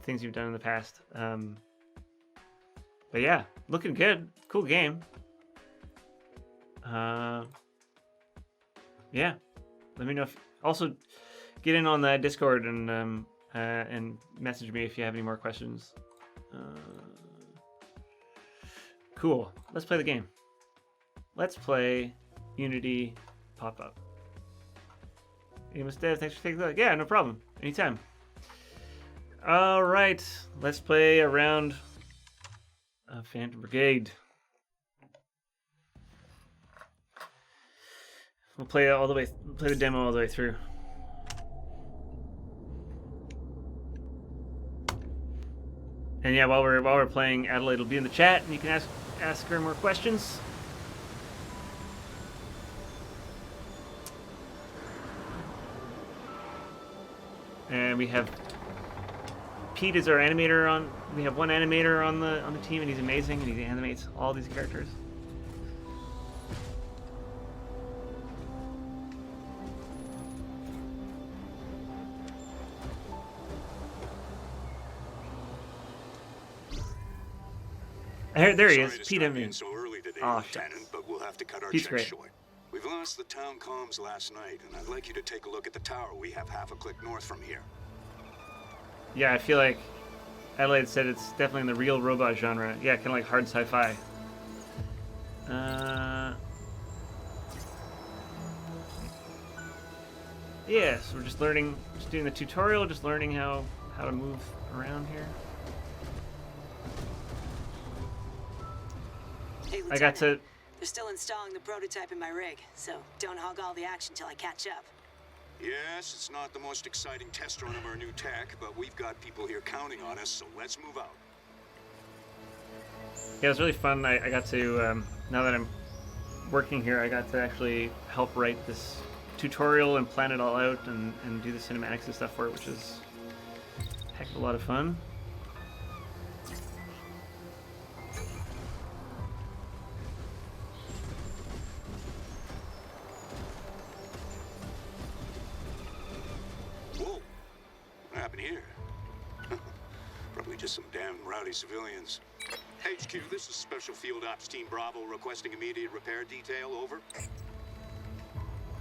things you've done in the past. But yeah, looking good. Cool game. Yeah, let me know if also get in on the Discord and message me if you have any more questions. Cool. Let's play the game. Let's play Unity Pop-Up. Amos Dev, thanks for taking a look. Yeah, no problem. Anytime. All right, let's play a round of Phantom Brigade. We'll play the demo all the way through. And yeah, while we're playing, Adelaide will be in the chat, and you can ask her more questions. And we have Pete is our animator on. We have one animator on the team, and he's amazing, and he animates all these characters. There he is, Pete. So early today, Oh, Lieutenant, but we'll have have to cut our Pete's check great. short. We've lost the town comms last night, and I'd like you to take a look at the tower we have half a click north from here. Yeah, I feel like Adelaide said it's definitely in the real robot genre. Yeah, kind of like hard sci-fi. Yeah, so we're just learning, just doing the tutorial, just learning how to move around here. Hey, I got to. They're still installing the prototype in my rig, so don't hog all the action till I catch up. Yes, it's not the most exciting test run of our new tech, but we've got people here counting on us, so let's move out. Yeah, it was really fun. I got to, now that I'm working here, I got to actually help write this tutorial and plan it all out and do the cinematics and stuff for it, which is a heck of a lot of fun. Whoa! What happened here? Probably just some damn rowdy civilians. HQ, this is Special Field Ops Team Bravo requesting immediate repair detail, over.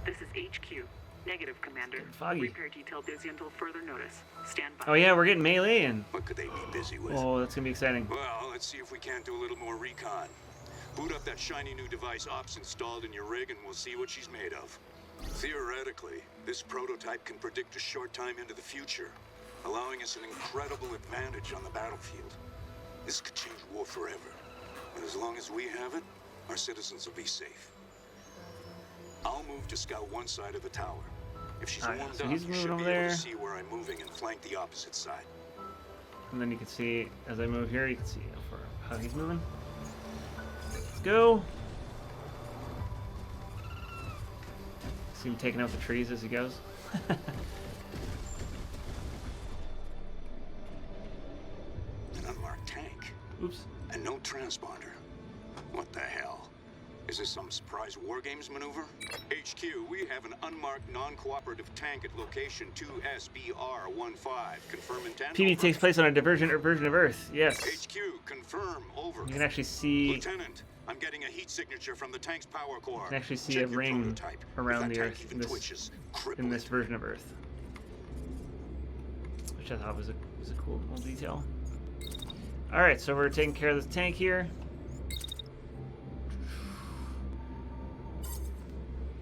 This is HQ. Negative, Commander. Foggy. Repair detail busy until further notice. Stand by. Oh yeah, we're getting melee in. What could they be busy with? Oh, that's gonna be exciting. Well, let's see if we can't do a little more recon. Boot up that shiny new device Ops installed in your rig and we'll see what she's made of. Theoretically, this prototype can predict a short time into the future, allowing us an incredible advantage on the battlefield. This could change war forever. But as long as we have it, our citizens will be safe. I'll move to scout one side of the tower. If she's warmed so up, he's you moving should over be able there. to see where I'm moving and flank the opposite side. And then you can see, as I move here, you can see how he's moving. Let's go. See him taking out the trees as he goes. An unmarked tank. Oops. And no transponder. What the hell? Is this some surprise war games maneuver? HQ, we have an unmarked non-cooperative tank at location 2SBR15. Confirm intent. PB over. takes place on a version of Earth. Yes. HQ, confirm, over. You can actually see. Lieutenant, I'm getting a heat signature from the tank's power core. You can actually see Check a your ring prototype. around If the that Earth tank in even this, twitches, cripple in this it. version of Earth, which I thought was a cool little detail. All right, so we're taking care of this tank here.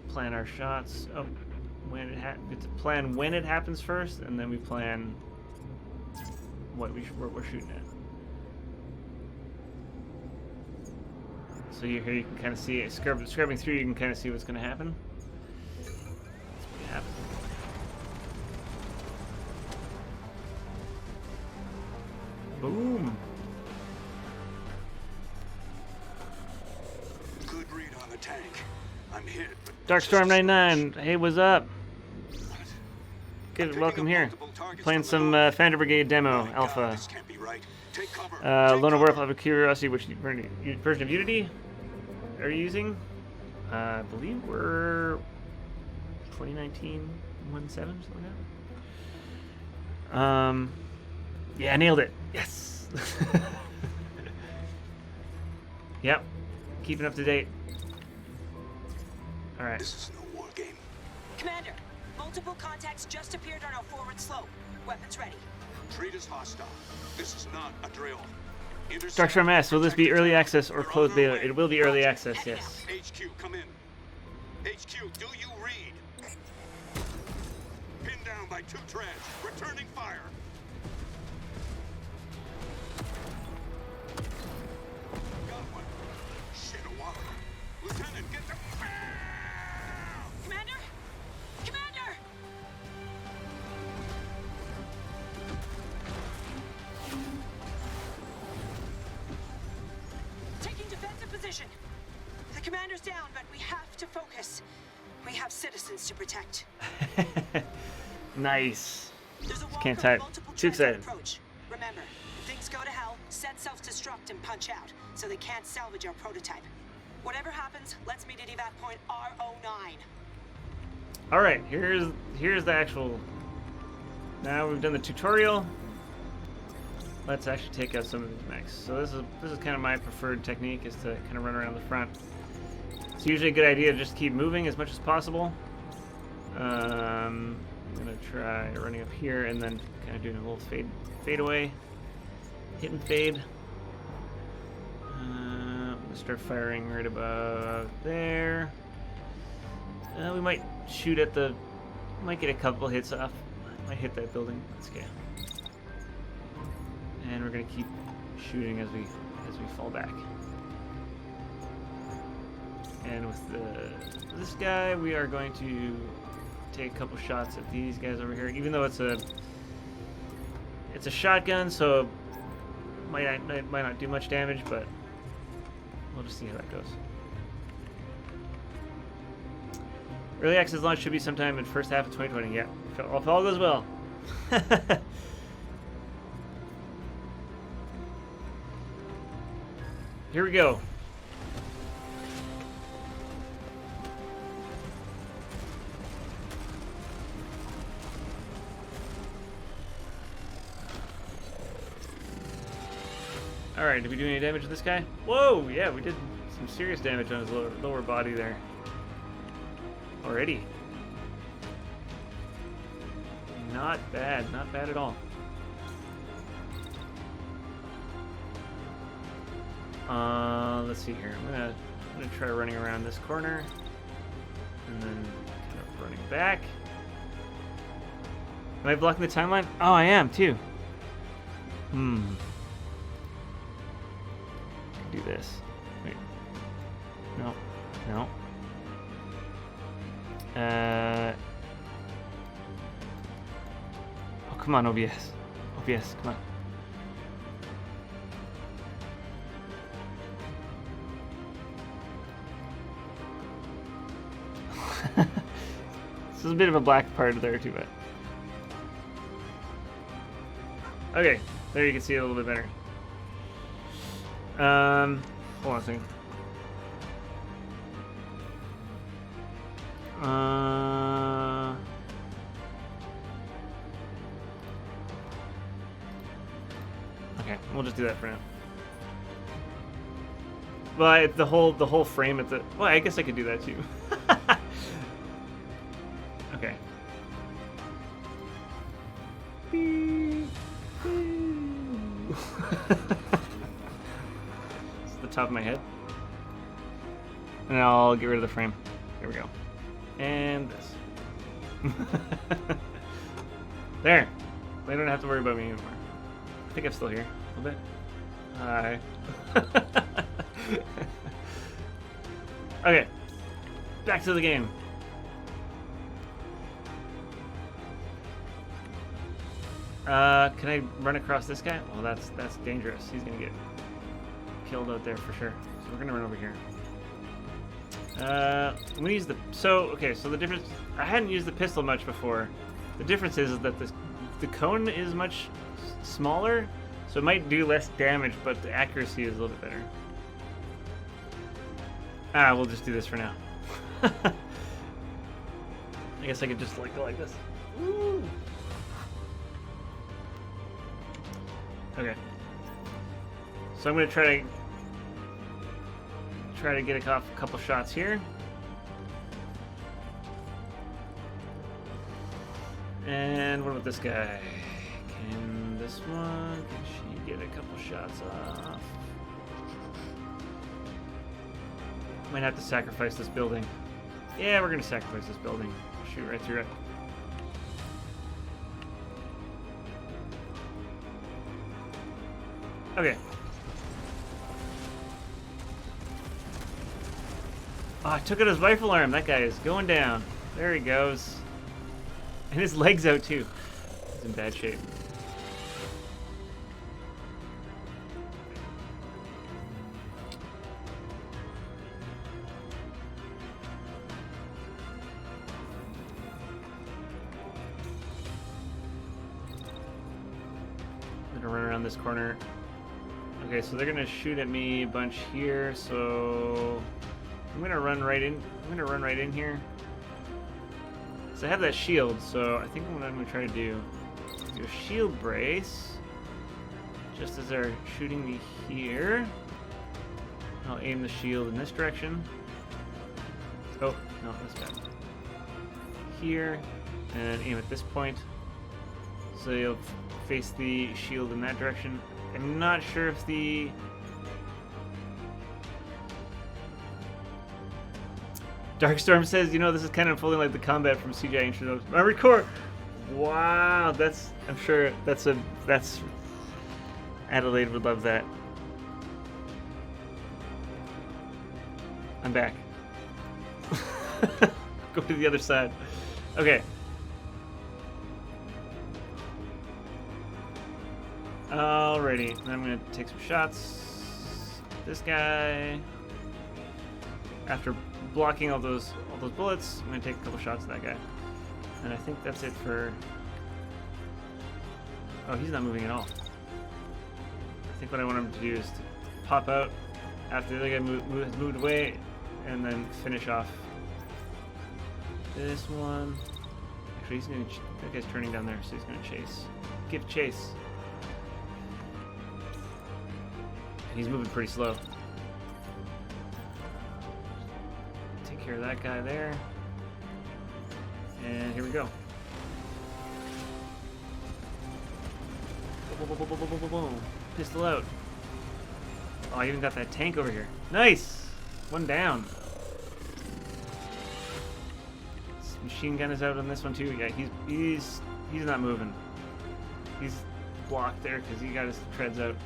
Plan our shots. Oh, when it we have to plan when it happens first, and then we plan what we're shooting at. So here you can kind of see it. Scrubbing through, you can kind of see what's going to happen. That's what happened. Boom. Good read on the tank. I'm hit. But Darkstorm 99. Hey, what's up? Good, welcome here. Playing some Founder Brigade demo alpha. This can't be right. Take cover. Lona Worth, out of curiosity, which version of Unity are you using? I believe we're 2019 1.7, something like that. Yeah, I nailed it. Yes. Yep. Keeping up to date. All right. This is no war game. Commander, multiple contacts just appeared on our forward slope. Weapons ready. Treat as hostile. This is not a drill. Darkstorm S, will this be early access or closed beta? It will be early access, yes. HQ, come in. HQ, do you read? Pinned down by 2 treads. Returning fire. Got one. Shit, a wallop. Lieutenant, get the... Commander? Commander! Taking defensive position. The commander's down, but we have to focus. We have citizens to protect. Nice. There's a wall Can't from type. multiple Too threats on excited. approach. Remember, if things go to hell, set self-destruct and punch out, so they can't salvage our prototype. Whatever happens, let's meet at evac point R09. All right, here's the actual. Now we've done the tutorial. Let's actually take out some of these mechs. So this is kind of my preferred technique, is to kind of run around the front, It's usually a good idea to just keep moving as much as possible. I'm gonna try running up here and then kind of doing a little fade away, hit and fade. I'm gonna start firing right about there. We might shoot at the, might get a couple hits off. Might hit that building. That's okay. And we're gonna keep shooting as we fall back. And with this guy, we are going to take a couple shots at these guys over here. Even though it's a shotgun, so might not do much damage, but we'll just see how that goes. Early access launch should be sometime in first half of 2020. Yeah, if all goes well. Here we go. Alright, did we do any damage to this guy? Whoa, yeah, we did some serious damage on his lower body there. Already. Not bad at all. Let's see here. I'm gonna try running around this corner and then kind of running back. Am I blocking the timeline? Oh, I am too. Do this. Wait. No. No. Oh, come on, OBS. OBS, come on. This is a bit of a black part there too, but okay, there you can see it a little bit better. Hold on a second. Okay, we'll just do that for now. But the whole frame at the, well, I guess I could do that too. Okay. It's the top of my head. And I'll get rid of the frame. There we go. And this. There. They don't have to worry about me anymore. I think I'm still here. A little bit. Hi. Okay. Back to the game. Can I run across this guy? Well, that's dangerous. He's gonna get killed out there for sure. So we're gonna run over here. I'm gonna use the, so the difference, I hadn't used the pistol much before. The difference is that the cone is much smaller, so it might do less damage, but the accuracy is a little bit better. We'll just do this for now. I guess I could just go like this. Woo! Okay. So I'm gonna try to get a couple shots here. And what about this guy? Can this one, can she get a couple shots off? Might have to sacrifice this building. Yeah, we're gonna sacrifice this building. Shoot right through it. Okay. Oh, I took out his rifle arm. That guy is going down. There he goes. And his leg's out too. He's in bad shape. I'm gonna run around this corner. Okay, so they're gonna shoot at me a bunch here, so I'm gonna run right in. I'm gonna run right in here. So I have that shield, so I think what I'm gonna try to do a shield brace, just as they're shooting me here. I'll aim the shield in this direction. Oh, no, that's bad. Here, and aim at this point. So you'll face the shield in that direction. I'm not sure if the... Darkstorm says, you know, this is kind of unfolding like the combat from CGI intro. Armored Core! Wow, that's... I'm sure that's Adelaide would love that. I'm back. Go to the other side. Okay. Alrighty, then I'm gonna take some shots. This guy. After blocking all those bullets, I'm gonna take a couple shots at that guy. And I think that's it for... Oh, he's not moving at all. I think what I want him to do is to pop out after the other guy has moved away, and then finish off this one. Actually, he's gonna... That guy's turning down there, so he's gonna chase. Give chase. And he's moving pretty slow. Take care of that guy there. And here we go. Boom, boom, boom, boom, boom, boom, boom, boom. Pistol out. Oh, I even got that tank over here. Nice! One down. This machine gun is out on this one too. Yeah, he's not moving. He's blocked there because he got his treads out.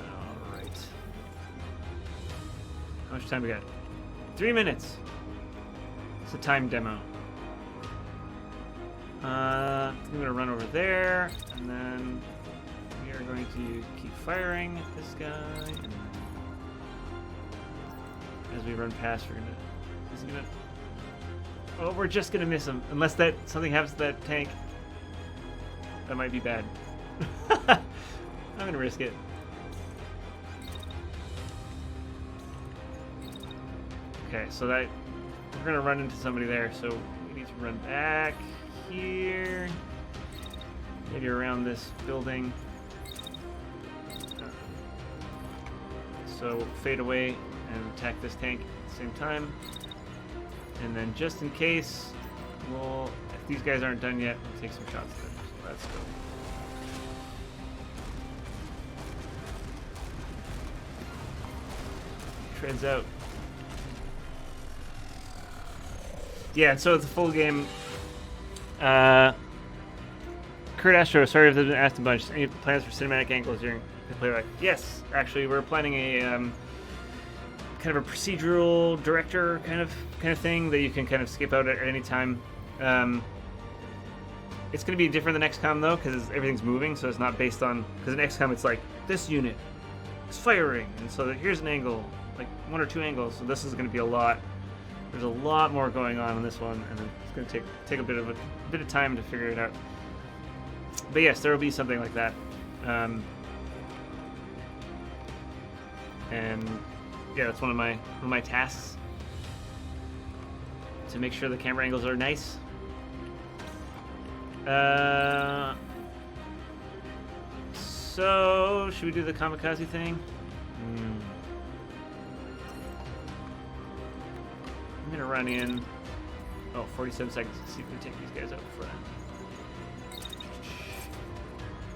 Alright. How much time we got? 3 minutes. It's a time demo. I'm going to run over there, and then we are going to keep firing at this guy. And then as we run past, he's gonna. Oh, we're just gonna miss him, unless something happens to that tank. That might be bad. I'm gonna risk it. Okay, so we're gonna run into somebody there, so we need to run back here, maybe around this building. So fade away and attack this tank at the same time. And then just in case, if these guys aren't done yet, we'll take some shots at them. So let's go. Treads out. Yeah, so it's a full game. Kurt Astro, sorry if I've been asked a bunch. Any plans for cinematic angles during the playback? Yes, actually, we're planning a kind of a procedural director kind of thing that you can kind of skip out at any time. It's going to be different than XCOM though, because everything's moving, so it's not based on. Because in XCOM, it's like this unit is firing, and so here's an angle, like 1 or 2 angles. So this is going to be a lot. There's a lot more going on in this one, and it's going to take a bit of time to figure it out. But yes, there will be something like that. And yeah, that's one of my tasks, to make sure the camera angles are nice. So should we do the kamikaze thing? I'm gonna run in. 47 seconds. Let's see if we can take these guys out before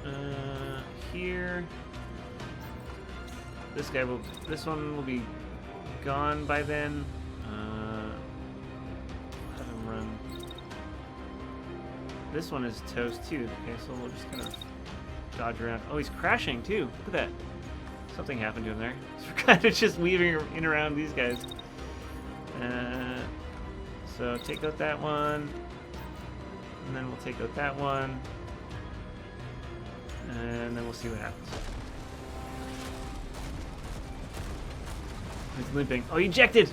that. Here. This one will be gone by then. Have him run. This one is toast too. Okay, so we'll just kind of dodge around. Oh, he's crashing too. Look at that. Something happened to him there. So we're kind of just weaving in around these guys. So take out that one, and then we'll take out that one, and then we'll see what happens. He's limping. Oh, he ejected!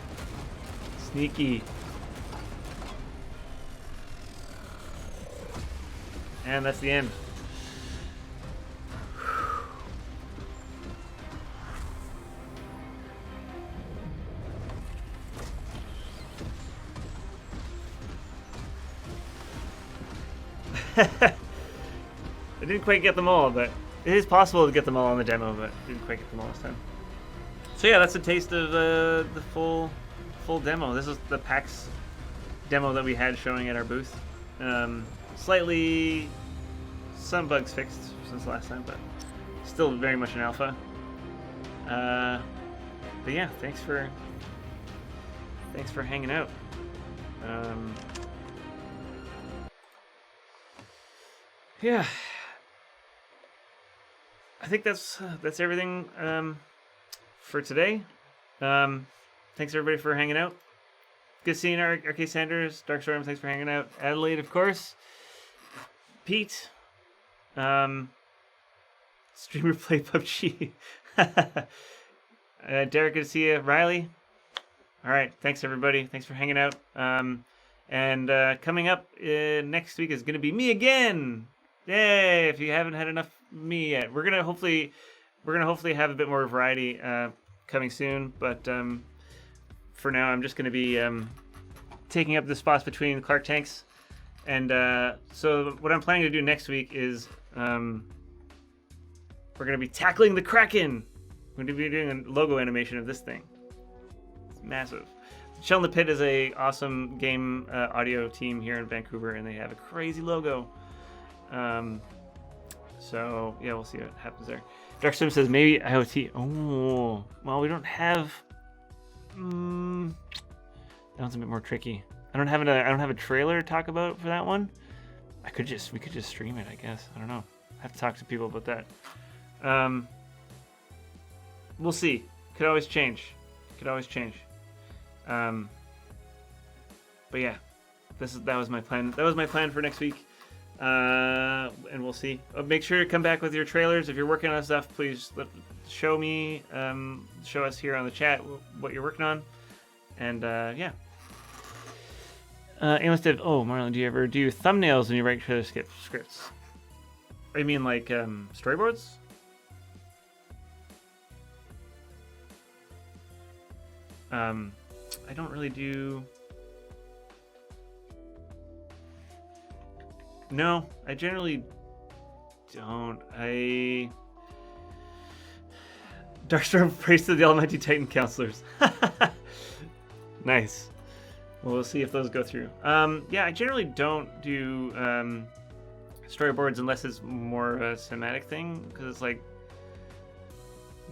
Sneaky. And that's the end. I didn't quite get them all, but it is possible to get them all on the demo, but didn't quite get them all this time. So yeah, that's a taste of the full demo. This is the PAX demo that we had showing at our booth. Slightly, some bugs fixed since last time, but still very much an alpha. But yeah, thanks for hanging out. Yeah, I think that's everything for today. Thanks everybody for hanging out. Good seeing RK Sanders, Darkstorm. Thanks for hanging out. Adelaide, of course. Pete. Streamer play PUBG. Derek, good to see you. Riley. All right, thanks everybody. Thanks for hanging out. And coming up next week is going to be me again. Yay! If you haven't had enough of me yet, we're gonna hopefully have a bit more variety coming soon. But for now, I'm just going to be taking up the spots between Clark tanks. And so what I'm planning to do next week is we're going to be tackling the Kraken. We're going to be doing a logo animation of this thing. It's massive. Shell in the Pit is a awesome game audio team here in Vancouver, and they have a crazy logo. So yeah, we'll see what happens there. Darkstream says maybe IoT. Oh, well, we don't have. That one's a bit more tricky. I don't have a trailer to talk about for that one. We could just stream it, I guess. I don't know. I have to talk to people about that. We'll see. Could always change. But yeah, that was my plan. That was my plan for next week. And we'll see. Make sure to come back with your trailers. If you're working on stuff, please show me, show us here on the chat what you're working on. And yeah. Amos did. Oh, Marlon, do you ever do thumbnails when you write trailer scripts? Or you mean like storyboards? I don't really do. No, I generally don't. Darkstorm prays to the Almighty Titan counselors. Nice. Well, we'll see if those go through. Yeah, I generally don't do storyboards unless it's more of a cinematic thing, because it's like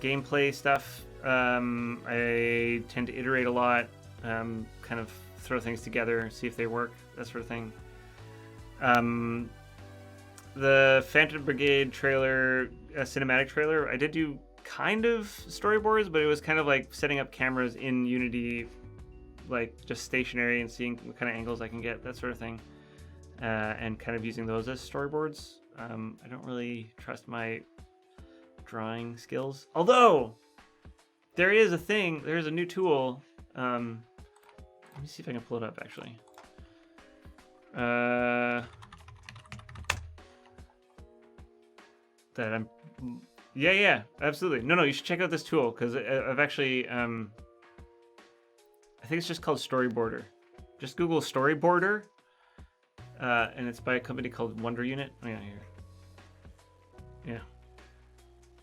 gameplay stuff. I tend to iterate a lot, kind of throw things together, see if they work, that sort of thing. The Phantom Brigade trailer, cinematic trailer, I did do kind of storyboards, but it was kind of like setting up cameras in Unity, like just stationary, and seeing what kind of angles I can get, that sort of thing, and kind of using those as storyboards. I don't really trust my drawing skills, although there is a new tool. Let me see if I can pull it up actually. Yeah, absolutely. No, you should check out this tool, because I've actually, I think it's just called Storyboarder. Just Google Storyboarder, and it's by a company called Wonder Unit. Oh yeah, here. Yeah.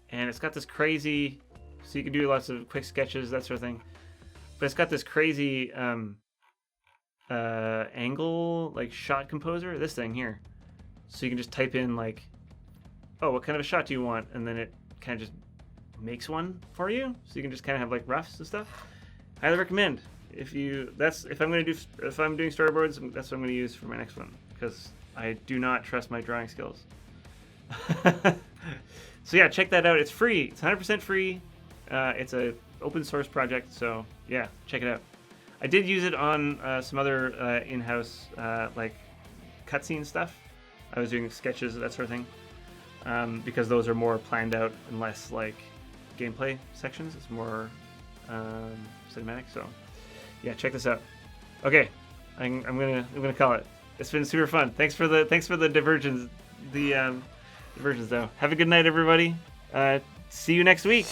And it's got this crazy, so you can do lots of quick sketches, that sort of thing. But it's got this crazy angle, like shot composer, this thing here. So you can just type in like, oh, what kind of a shot do you want? And then it kind of just makes one for you. So you can just kind of have like roughs and stuff. Highly recommend. If I'm doing storyboards, that's what I'm going to use for my next one, because I do not trust my drawing skills. So yeah, check that out. It's free. It's 100% free. It's a open source project, so yeah, check it out. I did use it on some other in-house like cutscene stuff. I was doing sketches, that sort of thing, because those are more planned out and less like gameplay sections. It's more cinematic. So yeah, check this out. Okay, I'm gonna call it. It's been super fun. Thanks for the divergence. Divergence though. Have a good night, everybody. See you next week.